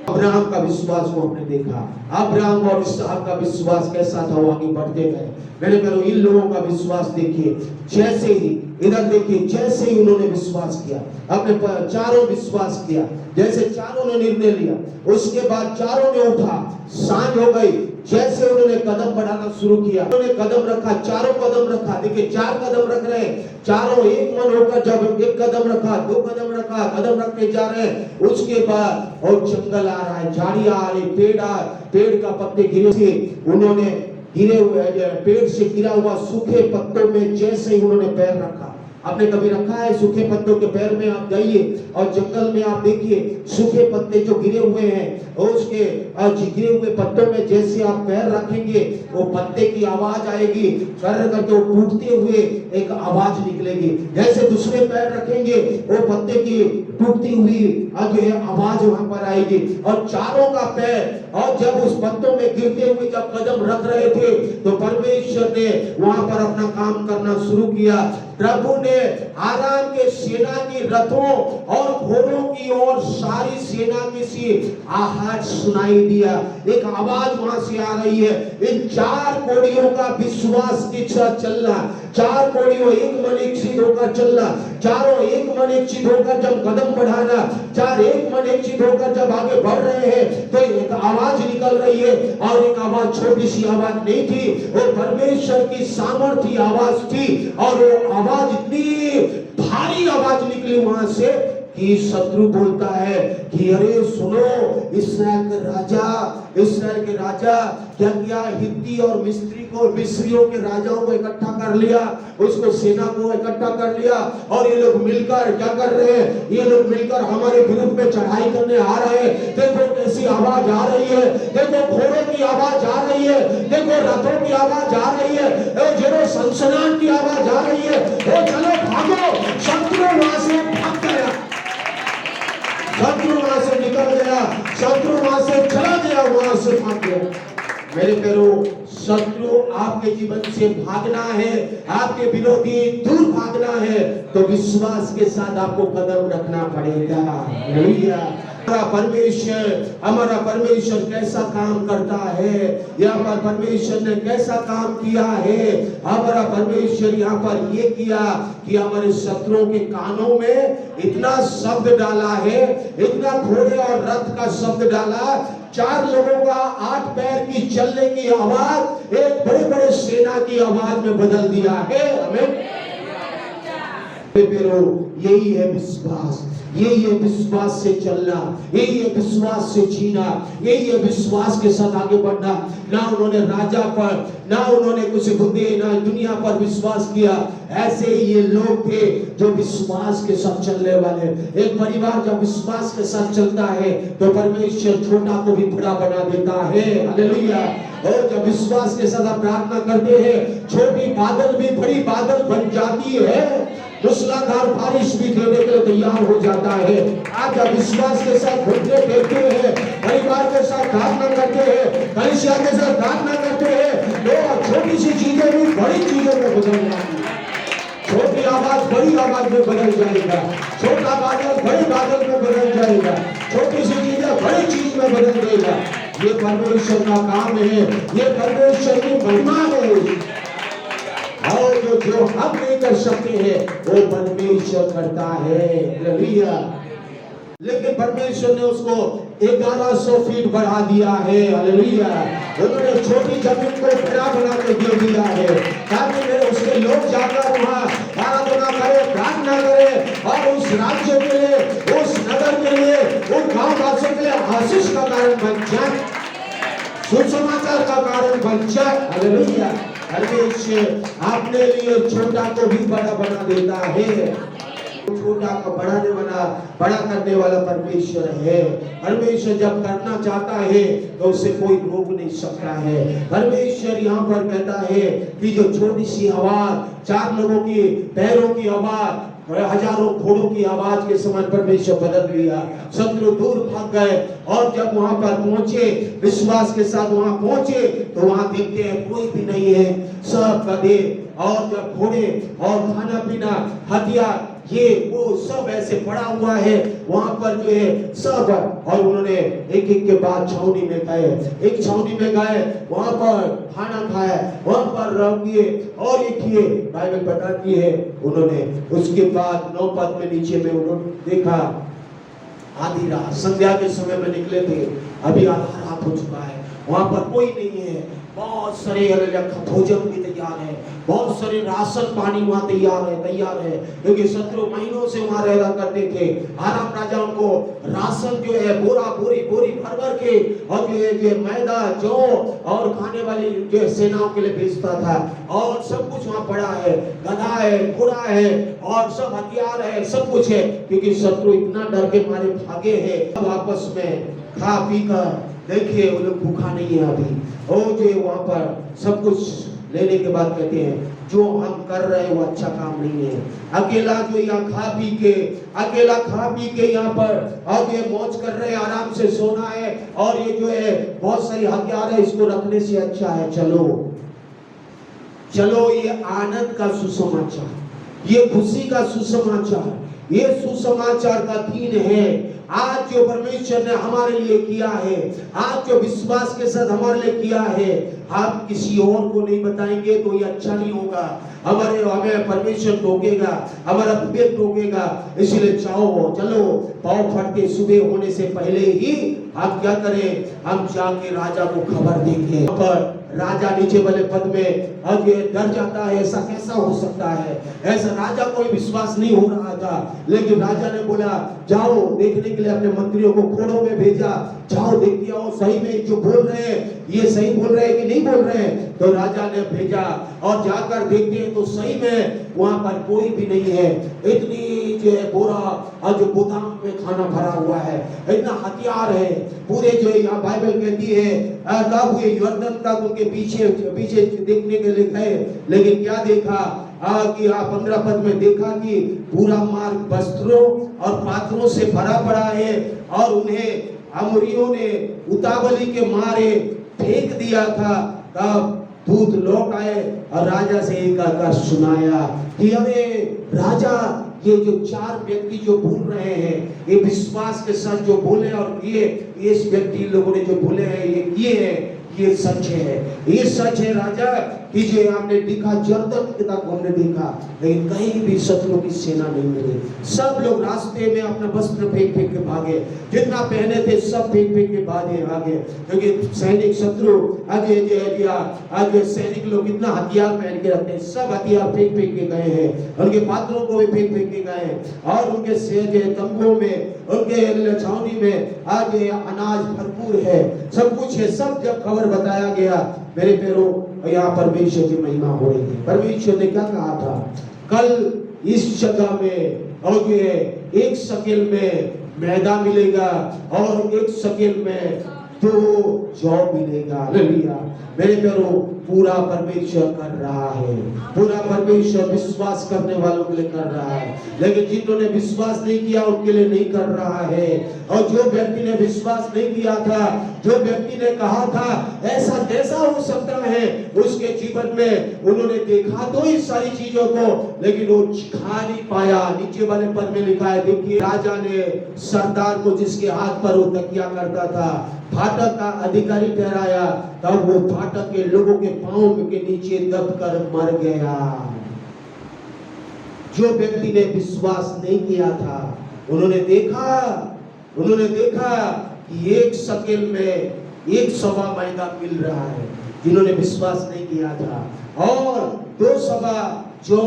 अब्राहम का विश्वास को हमने देखा, अब्राहम और इसहाक का विश्वास कैसा था, वो आगे बढ़ते गए। मेरे प्यारों इन लोगों का विश्वास देखिए, जैसे ही इधर देखिए, जैसे ही उन्होंने विश्वास किया, अपने चारों विश्वास किया, जैसे चारों ने निर्णय लिया, उसके बाद चारों ने उठा, सांझ हो गई, जैसे उन्होंने कदम बढ़ाना शुरू किया, उन्होंने कदम रखा, चारों कदम रखा, देखिए 4 कदम रख रहे हैं, चारों एक मन होकर जब एक कदम रखा, 2 कदम रखा, कदम रखते जा रहे हैं, उसके बाद और जंगल आ रहा है, झाड़ियां आ रही, पेड़ का पत्ते गिरे, उन्होंने गिरे हुए पेड़ से गिरा हुआ सूखे पत्तों में जैसे ही उन्होंने पैर रखा, आपने कभी रखा है सूखे पत्तों के पैर में? आप जाइए और जंगल में आप देखिए, सूखे पत्ते जो गिरे हुए हैं, उसके गिरे हुए पत्तों में जैसे आप पैर रखेंगे, वो पत्ते की आवाज आएगी, कर करके वो टूटते हुए एक आवाज निकलेगी। जैसे दूसरे पैर रखेंगे, वो पत्ते की टूटती हुई जो है आवाज वहां पर आएगी। और चारों का पैर, और जब उस पत्तों में गिरते हुए जब कदम रख रहे थे, तो परमेश्वर ने वहां पर अपना काम करना शुरू किया। प्रभु ने आराम के सेना की रथों और घोड़ों की और सारी सेना की सी आवाज सुनाई दिया। एक आवाज वहां से आ रही है, इन 4 कोड़ियों का विश्वास के साथ चलना, 4 कोड़ियों एक मन एक चित होकर चलना, चारों एक मन एक चित होकर जब कदम बढ़ाना, 4 एक मन एक चित होकर जब आगे बढ़ रहे हैं, तो एक आवाज निकल रही है, और एक आवाज छोटी सी आवाज नहीं थी, वो परमेश्वर की सामर्थ्य आवाज थी। और वो आवाज इतनी भारी आवाज निकली वहां से कि शत्रु बोलता है कि अरे सुनो, इस्राएल के राजा क्या किया, हित्ती और मिस्रियों के राजाओं को इकट्ठा कर लिया, उसको सेना को इकट्ठा कर लिया, और ये लोग मिलकर क्या कर रहे हैं, ये लोग मिलकर हमारे विरुद्ध में चढ़ाई करने आ रहे हैं। देखो कैसी आवाज आ रही है, देखो घोड़ों की आवाज आ रही है, देखो रथों की आवाज आ रही है, जरो सनसनाहट की आवाज आ रही है, ओ चलो भागो। शत्रु वहां से भाग गया, शत्रु वहां से निकल गया, शत्रु वहां से चला गया, वहां से भाग गया। मेरे प्यारों, शत्रु आपके जीवन से भागना है, आपके विरोधी दूर भागना है, तो विश्वास के साथ आपको कदम रखना पड़ेगा। हालेलुया। हमारा परमेश्वर कैसा काम करता है, यहाँ पर परमेश्वर ने कैसा काम किया है। हमारा परमेश्वर यहाँ पर ये किया कि हमारे शत्रुओं के कानों में इतना शब्द डाला है, इतना घोड़े और रथ का शब्द डाला, 4 लोगों का 8 पैर की चलने की आवाज एक बड़े बड़े सेना की आवाज में बदल दिया है। हमें यही है विश्वास, यही है विश्वास से चलना, यही है विश्वास से जीना, यही है विश्वास के साथ आगे बढ़ना। ना उन्होंने राजा पर, ना उन्होंने कुछ बुद्धि, ना दुनिया पर विश्वास किया। ऐसे ही ये लोग थे जो विश्वास के साथ चलने वाले। एक परिवार जब विश्वास के साथ चलता है तो परमेश्वर छोटा को भी बड़ा बना देता है। हालेलुया। और जब विश्वास के साथ आप प्रार्थना करते हैं, छोटी बादल भी बड़ी बादल बन जाती है, मूसलाधार बारिश भी देने के लिए तैयार हो जाता है। आप जब विश्वास के साथ घुटने टेकते हैं, परिवार के साथ प्रार्थना करते हैं, कलीसिया के साथ प्रार्थना करते हैं, तो छोटी सी चीजें भी बड़ी चीजों में बदल जाती है। छोटी आवाज बड़ी आवाज में बदल जाएगा, छोटा बादल बड़ी बादल में बदल जाएगा, छोटी सी चीजें बड़ी चीज में बदल देगा। ये परमेश्वर का काम है, ये परमेश्वर की महिमा है। और जो हम नहीं कर सकते हैं वो परमेश्वर करता है। हालेलुया। लेकिन परमेश्वर ने उसको 1100 फीट बढ़ा दिया है। हालेलुया। उन्होंने छोटी जमीन को बड़ा बना के दे दिया है, ताकि उसके लोग जाकर वहाँ आराधना करें, प्रार्थना करें, और उस राज्य के लिए, उस नगर के लिए, उन गांव वासियों के लिए आशीष का कारण बन जाए, सुसमाचार का कारण बन जाए। हालेलुया। परमेश्वर अपने लिए छोटा को भी बड़ा बना देता है। छोटा को बड़ा करने वाला परमेश्वर है। परमेश्वर जब करना चाहता है तो उसे कोई रोक नहीं सकता है। परमेश्वर यहाँ पर कहता है कि जो छोटी सी आवाज, 4 लोगों की पैरों की आवाज, हजारों घोड़ों की आवाज के समान परमेश्वर बदल दिया। शत्रु दूर भाग गए, और जब वहां पर पहुंचे, विश्वास के साथ वहां पहुंचे, तो वहां देखते हैं कोई भी नहीं है, सब गधे और जब घोड़े और खाना पीना, हथियार ये वो सब ऐसे पड़ा हुआ है वहां पर जो है सब। और उन्होंने एक एक के बाद छावनी में गए, एक छावनी में गए, वहां पर खाना खाया, वहां पर रह किए और ये किए। बाइबल बताती है उन्होंने उसके बाद 9 पद में नीचे में उन्होंने देखा आधी रात संध्या के समय में निकले थे, अभी आधा रात हो चुका है, वहां पर कोई नहीं है, बहुत सारे भोजन भी तैयार है, बहुत सारे राशन पानी वहां तैयार है क्योंकि शत्रु महीनों से वहां रह करते थे। आराम राजा उनको राशन जो है बोरी भर भर के और जो है मैदा जौ और खाने वाली जो है सेनाओं के लिए भेजता था। और सब कुछ वहां पड़ा है, गधा है, घोड़ा है और सब हथियार है, सब कुछ है क्योंकि शत्रु इतना डर के मारे भागे हैं। अब आपस में खा पी कर देखिए वो लोग भूखा नहीं है अभी। और जो वहां पर सब कुछ लेने के बाद कहते हैं जो हम कर रहे हैं वो अच्छा काम नहीं है। अकेला जो यहाँ खा पी के यहाँ पर और ये मौज कर रहे हैं, आराम से सोना है और ये जो है बहुत सारी हथियार है, इसको रखने से अच्छा है चलो ये आनंद का सुसमाचार, ये खुशी का सुसमाचार, ये सुसमाचार का दिन है। आज जो परमेश्वर ने हमारे लिए किया है, आज जो विश्वास के साथ हमारे लिए किया है, हम किसी और को नहीं बताएंगे तो ये अच्छा नहीं होगा। हमें परमेश्वर टोकेगा, हमारा विवेक टोकेगा। इसलिए चलो पाँव फट के सुबह होने से पहले ही हम क्या करें, हम जाके राजा को खबर देंगे। पर राजा नीचे वाले पद में अब ये डर जाता है, ऐसा कैसा हो सकता है, ऐसा राजा को विश्वास नहीं हो रहा था। लेकिन राजा ने बोला जाओ देखने के लिए, अपने मंत्रियों को खोड़ों में भेजा, जाओ देखते आओ सही में जो बोल रहे हैं ये सही बोल रहे हैं कि नहीं बोल रहे हैं। तो राजा ने भेजा और जाकर देखते हैं तो सही में वहां पर कोई भी नहीं है। इतनी जो है बोरा और जो गोदाम में खाना भरा हुआ है, इतना हथियार है पूरे जो यहाँ बाइबल कहती है तब ये यरदन तक उनके पीछे देखने के लिए गए। लेकिन क्या देखा कि 15 पद में देखा कि पूरा मार्ग वस्त्रों और पात्रों से भरा पड़ा है और उन्हें अमोरियों ने उतावली के मारे फेंक दिया था। तब दूत लौट आए और राजा से एक आकर सुनाया कि अरे राजा, ये जो 4 व्यक्ति जो बोल रहे हैं ये विश्वास के साथ जो बोले और किए, इस व्यक्ति लोगों ने जो बोले हैं ये किए हैं, ये सच है, ये सच है राजा कि जो आपने देखा जरदन तक हमने देखा, लेकिन कहीं भी शत्रु की सेना नहीं मिली। सब लोग रास्ते में अपना वस्त्र फेंक के भागे, जितना पहने थे सब फेंक के भागे क्योंकि सैनिक शत्रु आज सैनिक लोग कितना हथियार पहन के रखते हैं, सब हथियार फेंक के गए हैं, उनके पात्रों को भी फेंक के गए हैं और उनके तंबुओं में, उनके छावनी में आज अनाज भरपूर है, सब कुछ है। सब जब खबर बताया गया मेरे पैरों, यहाँ परमेश्वर की महिमा हो रही है। परमेश्वर ने क्या कहा था, कल इस जगह में और ये 1 शकेल में मैदा मिलेगा और 1 शकेल में 2 जौ मिलेगा। हालेलुया। मेरे प्यारो पूरा परमेश्वर कर रहा है, पूरा परमेश्वर विश्वास करने वालों के लिए कर रहा है, लेकिन जिन्होंने विश्वास नहीं किया उनके लिए नहीं कर रहा है। और जो व्यक्ति ने विश्वास नहीं किया था, जो व्यक्ति ने कहा था ऐसा कैसा हो सकता है, उसके जीवन में उन्होंने देखा तो इस सारी चीजों को, लेकिन वो खा नहीं पाया। नीचे वाले पद में लिखा है, देखिए राजा ने सरदार को जिसके हाथ पर वो तकिया करता था फाटक का अधिकारी ठहराया, तब वो फाटक के लोगों के पांव के नीचे दबकर मर गया। जो व्यक्ति ने विश्वास नहीं किया था, उन्होंने देखा कि 1 शकेल में 1 सवा मैदा मिल रहा है, जिन्होंने विश्वास नहीं किया था, और 2 सवा जो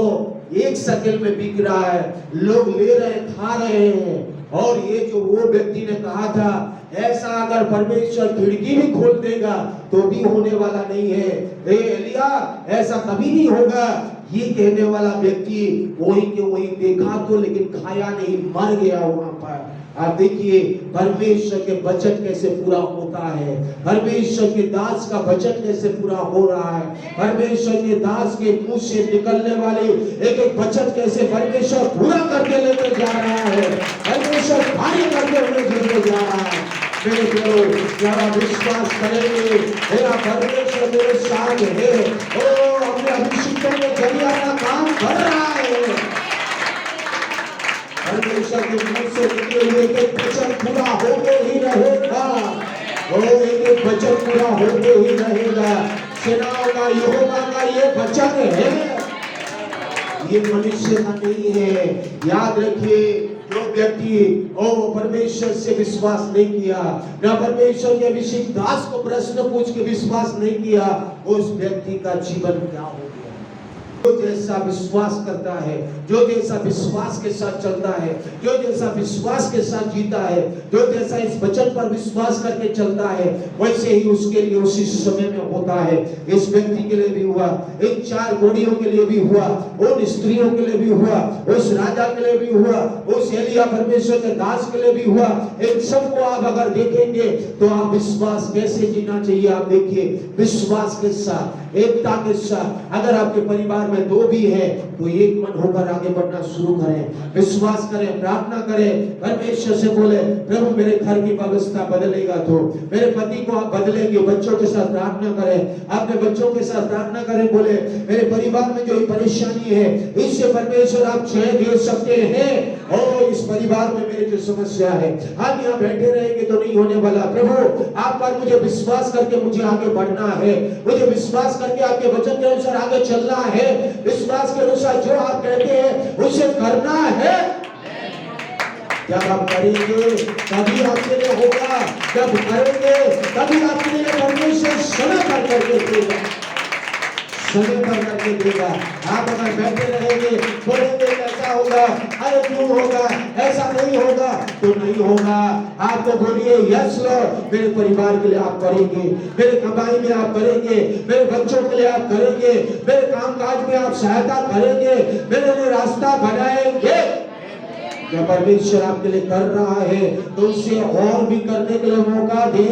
1 शकेल में बिक रहा है, लोग ले रहे हैं, खा रहे हैं। और ये जो वो व्यक्ति ने कहा था ऐसा अगर परमेश्वर खिड़की भी खोल देगा तो भी होने वाला नहीं है, ए एलिया ऐसा कभी नहीं होगा, ये कहने वाला व्यक्ति वही के वही देखा तो लेकिन खाया नहीं, मर गया वहां पर। आप देखिए परमेश्वर के वचन कैसे पूरा होता है, परमेश्वर के दास का वचन कैसे पूरा हो रहा है, परमेश्वर के दास के मुंह से निकलने वाले एक एक वचन कैसे परमेश्वर पूरा करके लेकर जा रहा है, परमेश्वर कार्य करके हुए लेकर जा रहा है। मेरे प्यारो जरा विश्वास करेंगे, मेरा परमेश्वर मेरे साथ है, ओ अपने अभिषिक्तों के जरिए अपना काम कर रहा है। परमेश्वर के मुंह से निकले हुए एक वचन पूरा होके ही रहेगा। वो एक वचन पूरा होके ही रहेगा। सेनाओं का यहोवा का ये वचन है, ये मनुष्य का नहीं है। याद रखिए, जो व्यक्ति परमेश्वर से विश्वास नहीं किया, ना परमेश्वर के अभिषेक दास को प्रश्न पूछ के विश्वास नहीं किया, उस व्यक्ति का जीवन क्या हो गया। जो जैसा विश्वास करता है, जो जैसा विश्वास के साथ चलता है, जो जैसा विश्वास के साथ जीता है, जो जैसा इस वचन पर विश्वास करके चलता है, वैसे ही उसके लिए उसी समय में होता है। इस व्यक्ति के लिए भी हुआ, इन 4 घोड़ियों के लिए भी हुआ, उन स्त्रियों के लिए भी हुआ, उस राजा के लिए भी हुआ, उस एलिया परमेश्वर के दास के लिए भी हुआ। इन सबको आप अगर देखेंगे तो आप विश्वास कैसे जीना चाहिए आप देखिए। विश्वास के साथ, एकता के साथ, अगर आपके परिवार में 2 भी है तो एक मन होकर आगे बढ़ना शुरू करें, विश्वास करें, प्रार्थना करें, परमेश्वर से बोले, प्रभु मेरे घर की व्यवस्था बदलेगा तो, मेरे पति को आप बदलेंगे। बच्चों के साथ प्रार्थना करें, अपने बच्चों के साथ प्रार्थना करें, बोले मेरे परिवार में जो परेशानी है इससे परमेश्वर आप चैन दे सकते हैं। और इस परिवार में मेरी जो समस्या है, हम यहाँ बैठे रहेंगे तो नहीं होने वाला। प्रभु आप पर मुझे विश्वास करके मुझे आगे बढ़ना है, मुझे विश्वास करके आपके वचन के अनुसार आगे चलना है, विश्वास के अनुसार जो आप कहते हैं उसे करना है। जब आप करेंगे तभी आपके लिए होगा, जब करेंगे तभी आपके लिए परमेश्वर समय पर करके देगा, समय पर करके देगा। आप अगर बैठे रहेंगे, बोलेंगे कैसा होगा, अरे क्यों होगा, ऐसा नहीं होगा, तो नहीं होगा। आपको बोलिए यस लॉर्ड, मेरे परिवार के लिए आप करेंगे, मेरे कमाई में आप करेंगे, मेरे बच्चों के लिए आप करेंगे, मेरे कामकाज में आप सहायता करेंगे, मेरे लिए रास्ता बनाएंगे। जब परमेश्वर आपके लिए कर रहा है तो उसे और भी करने के लिए मौका दे।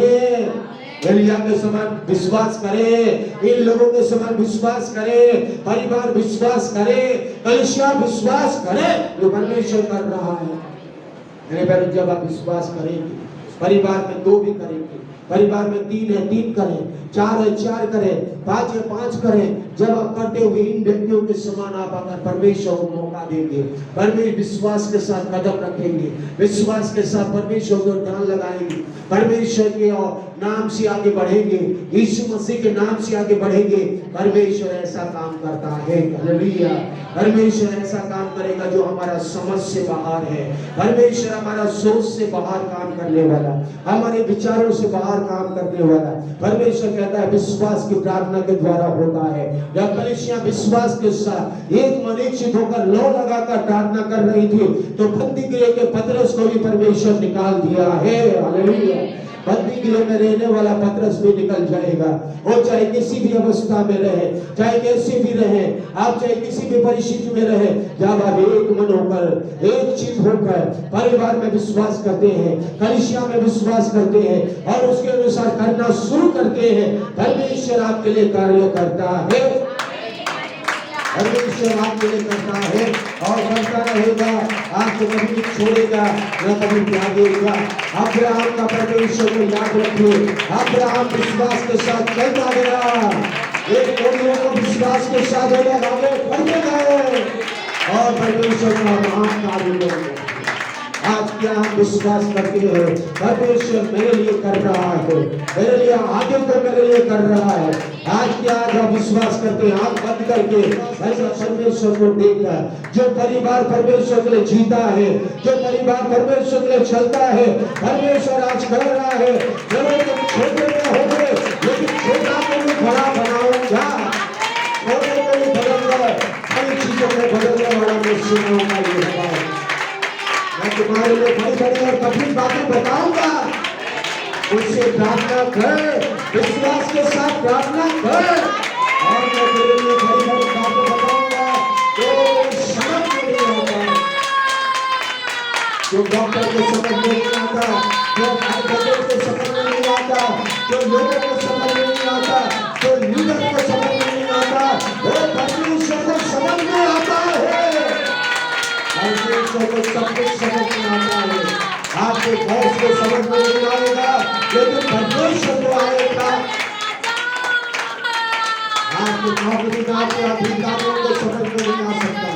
एलिया के समान विश्वास करें, इन लोगों के समान विश्वास करें, परिवार विश्वास करें, कलीसिया विश्वास करें, जो परमेश्वर कर रहा है। मेरे भाई, जब आप विश्वास करेंगे, परिवार में 2 भी करेंगे, परिवार में 3 है 3 करें, 4 है 4 करें, 5 है 5 करें। जब आप करते हुए इन व्यक्तियों के समान आप अगर परमेश्वर को मौका देंगे, परमेश्वर विश्वास के साथ कदम रखेंगे, विश्वास के साथ परमेश्वर को ध्यान लगाएंगे, परमेश्वर के नाम से आगे बढ़ेंगे, यीशु मसीह के नाम से आगे बढ़ेंगे, परमेश्वर ऐसा काम करता है। हालेलुया। परमेश्वर ऐसा काम करेगा जो हमारा समझ से बाहर है। परमेश्वर हमारा सोच से बाहर काम करने वाला, हमारे विचारों से बाहर काम करने वाला। परमेश्वर कहता है विश्वास की प्रार्थना के द्वारा होता है। जब कलीसिया विश्वास के साथ एक मन एक चित्त होकर लौ लगाकर प्रार्थना कर रही थी तो बंदी गृह के पतरस को भी परमेश्वर निकाल दिया है। हालेलुया। बंदी गृह में रहने वाला पतरस भी निकल जाएगा। वो चाहे किसी भी अवस्था में रहे, चाहे कैसे भी रहे, आप चाहे किसी भी परिस्थिति में रहे, जब आप एक मन होकर एक चित्त होकर परिवार में विश्वास करते हैं, कलीसिया में विश्वास करते हैं और उसके अनुसार करना शुरू करते हैं, परमेश्वर आपके लिए कार्य करता है। परमेश्वर आपके लिए करता है और करता रहेगा। आपको कभी नहीं छोड़ेगा, न कभी त्यागेगा। अब्राहम का परमेश्वर को याद रखिए। अब्राहम विश्वास के साथ चलता गया, एक लोगों को विश्वास के साथ आगे बढ़ते गए और परमेश्वर का महान कार्य करेंगे। आज क्या हम विश्वास करते हैं परमेश्वर मेरे लिए कर रहा है, मेरे लिए आगे को मेरे लिए कर रहा है। आज क्या आप विश्वास करते हैं आंख बंद करके ऐसा परमेश्वर को देखकर, जो परिवार परमेश्वर के लिए जीता है, जो परिवार परमेश्वर के लिए चलता है, परमेश्वर आज कर रहा है चलो तुम छोटे में होंगे लेकिन छोटा को भी बड़ा बनाऊंगा, छोटे को भी बदलूंगा, कई चीजों को बदलने वाला मैं सुनाऊंगा। ये मैं तुम्हारे लिए बड़ी बड़ी और कठिन बातें बताऊंगा। उससे प्रार्थना कर, विश्वास के साथ प्रार्थना कर और मैं तेरे लिए बड़ी बड़ी बातें बताऊंगा जो समझ में नहीं आता, जो डॉक्टर को समझ में नहीं आता, जो एडवोकेट को समझ में नहीं आता, जो लोगों को समझ में नहीं आता, जो लीडर को समझ में नहीं आता, वो परमेश्वर को समझ में आता है। परमेश्वर को सब कुछ समझ में आता है। आपके बॉस को समझ में नहीं आएगा लेकिन परमेश्वर को आएगा। आपके नौकरी का आपके अधिकारियों को समझ में नहीं आ सकता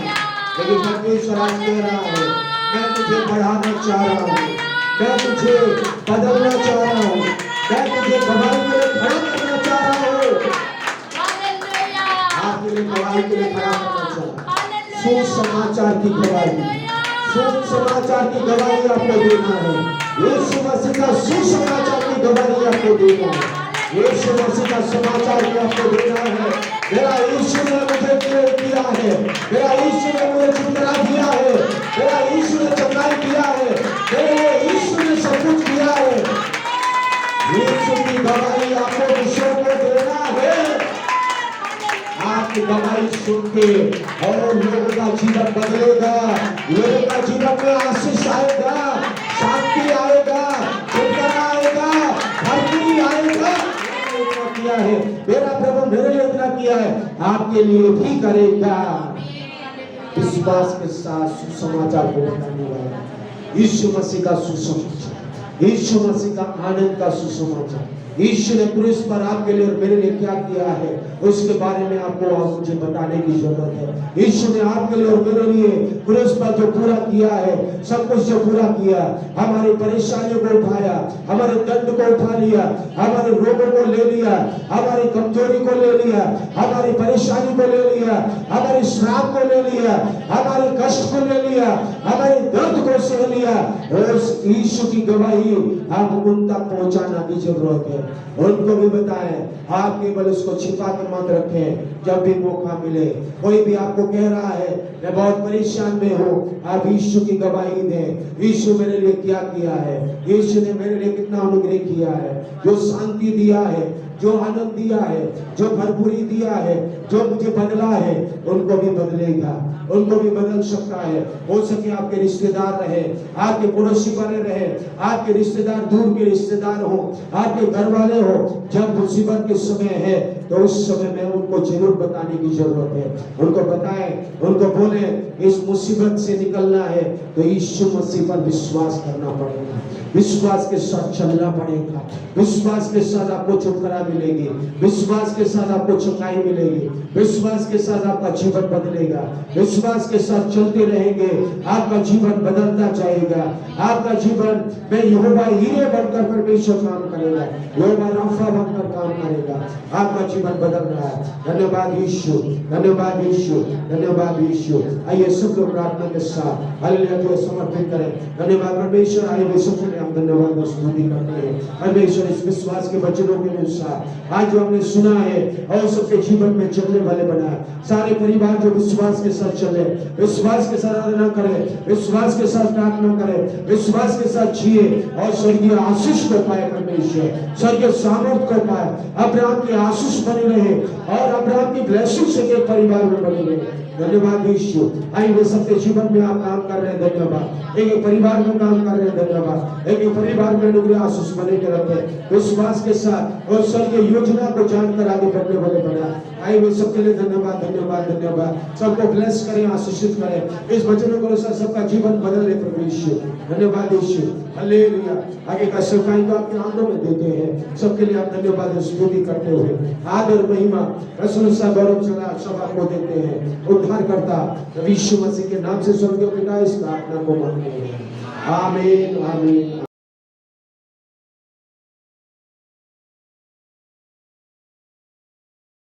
लेकिन परमेश्वर आज कह रहा है मैं बढ़ाना चाह रहा हूँ, मैं तुझे बदलना चाह रहा हूँ, मैं तुझे गवाही के लिए खड़ा करना चाह रहा हूँ, आपके लिए गवाही के लिए खड़ा करना चाह रहा हूँ। सुसमाचार की गवाही, सुसमाचार की गवाही आपको देना है। यीशु मसीह का सुसमाचार की गवाही आपको देना है। यीशु मसीह का समाचार भी आपको देना है। मेरा यीशु ने मुझे प्रेम किया है, मेरा यीशु ने मुझे छुटकारा दिया है, मेरा यीशु ने चंगाई किया है, मेरे यीशु ने सब कुछ किया है। यीशु की गवाही आपको विश्व को देना है। आपकी गवाही सुन के और लोगों का जीवन बदलेगा, लोगों का जीवन में आशीष आएगा, शांति आएगा, छुटकारा आएगा, भक्ति आएगा। किया है मेरा प्रभु, मेरे लिए इतना किया है, आपके लिए भी करेगा। विश्वास के साथ सुसमाचार को बताने वाला यीशु मसीह का सुसमाचार, यीशु मसीह का आनंद का सुसमाचार, यीशु ने क्रूस पर आपके लिए और मेरे लिए क्या किया है उसके बारे में आपको और मुझे बताने की जरूरत है। यीशु ने आपके लिए और मेरे लिए क्रूस पर जो पूरा किया है, सब कुछ जो पूरा किया, हमारी परेशानियों को उठाया, हमारे दर्द को उठा लिया, हमारे रोगों को ले लिया, हमारी कमजोरी को ले लिया, हमारी परेशानी को ले लिया, हमारी श्राप को ले लिया, हमारे कष्ट को ले लिया, हमारे दर्द को सह लिया। उस यीशु की गवाही आप उन तक पहुंचाना की जरूरत है। उनको भी बताएं, आप केवल उसको छिपा कर मत रखें। जब भी मौका मिले, कोई भी आपको कह रहा है मैं बहुत परेशान में हूँ, आप यीशु की गवाही दें। यीशु मेरे लिए क्या किया है, यीशु ने मेरे लिए कितना अनुग्रह किया है, जो शांति दिया है, जो आनंद दिया है, जो भरपूरी दिया है, जो मुझे बदला है, उनको भी बदलेगा, उनको भी बदल सकता है। हो सके आपके रिश्तेदार रहे, आपके पड़ोसी वाले रहे, आपके रिश्तेदार दूर के रिश्तेदार हो, आपके घर वाले हो, जब मुसीबत के समय है तो उस समय में उनको जरूर बताने की जरूरत है। उनको बताएं, उनको बोले इस मुसीबत से निकलना है तो यीशु मसीह पर विश्वास करना पड़ेगा, विश्वास के साथ चलना पड़ेगा, विश्वास के साथ आपको छुटकारा मिलेगी, विश्वास के साथ आपको चंगाई मिलेगी, विश्वास के साथ आपका जीवन बदलेगा, विश्वास के साथ चलते रहेंगे, आपका जीवन बदलता जाएगा। आपका जीवन में यहोवा हीरे बनकर परमेश्वर काम करेगा, यहोवा राफा बनकर काम करेगा। आपका जीवन बदल रहा है। धन्यवाद यीशु, धन्यवाद यीशु, धन्यवाद यीशु। आइए सब लोग प्रार्थना के साथ हालेलुया को समर्पित करें। धन्यवाद परमेश्वर, आइए विश्व के लिए हम धन्यवाद और स्तुति करते हैं। परमेश्वर इस विश्वास के वचनों के अनुसार आज जो हमने सुना है और सबके जीवन में चलने वाले बनाए, सारे परिवार जो विश्वास के साथ चले, विश्वास के साथ आराधना करें, विश्वास के साथ प्रार्थना करें, विश्वास के साथ जिए और स्वर्गीय आशीष को पाए। परमेश्वर स्वर्गीय सामर्थ को पाए, अब्राहम की आशीष बनी रहे और अब्राहम की ब्लेसिंग से के परिवार में बनी रहे। धन्यवाद यीशु। आइए सबके जीवन में आप काम कर रहे हैं, धन्यवाद। एक परिवार में काम कर रहे हैं, धन्यवाद। एक परिवार में अनुग्रह आशीष बने के रखे, विश्वास के साथ और स्वर्गीय योजना को जानकर आगे बढ़ने वाले बना। आइए सबके लिए धन्यवाद, धन्यवाद, धन्यवाद। सबको ब्लेस करें, आशीषित करें। इस वचनों के अनुसार सबका जीवन बदले प्रभु यीशु। धन्यवाद यीशु, हालेलुया। आगे का सेवकाई को आपके हाथों में देते हैं। सबके लिए आप धन्यवाद और स्तुति करते हुए आदर महिमा प्रशंसा गौरव चला सब आपको देते हैं। उद्धारकर्ता यीशु मसीह के नाम से स्वर्गीय पिता इस प्रार्थना को मानते हैं। आमीन, आमीन।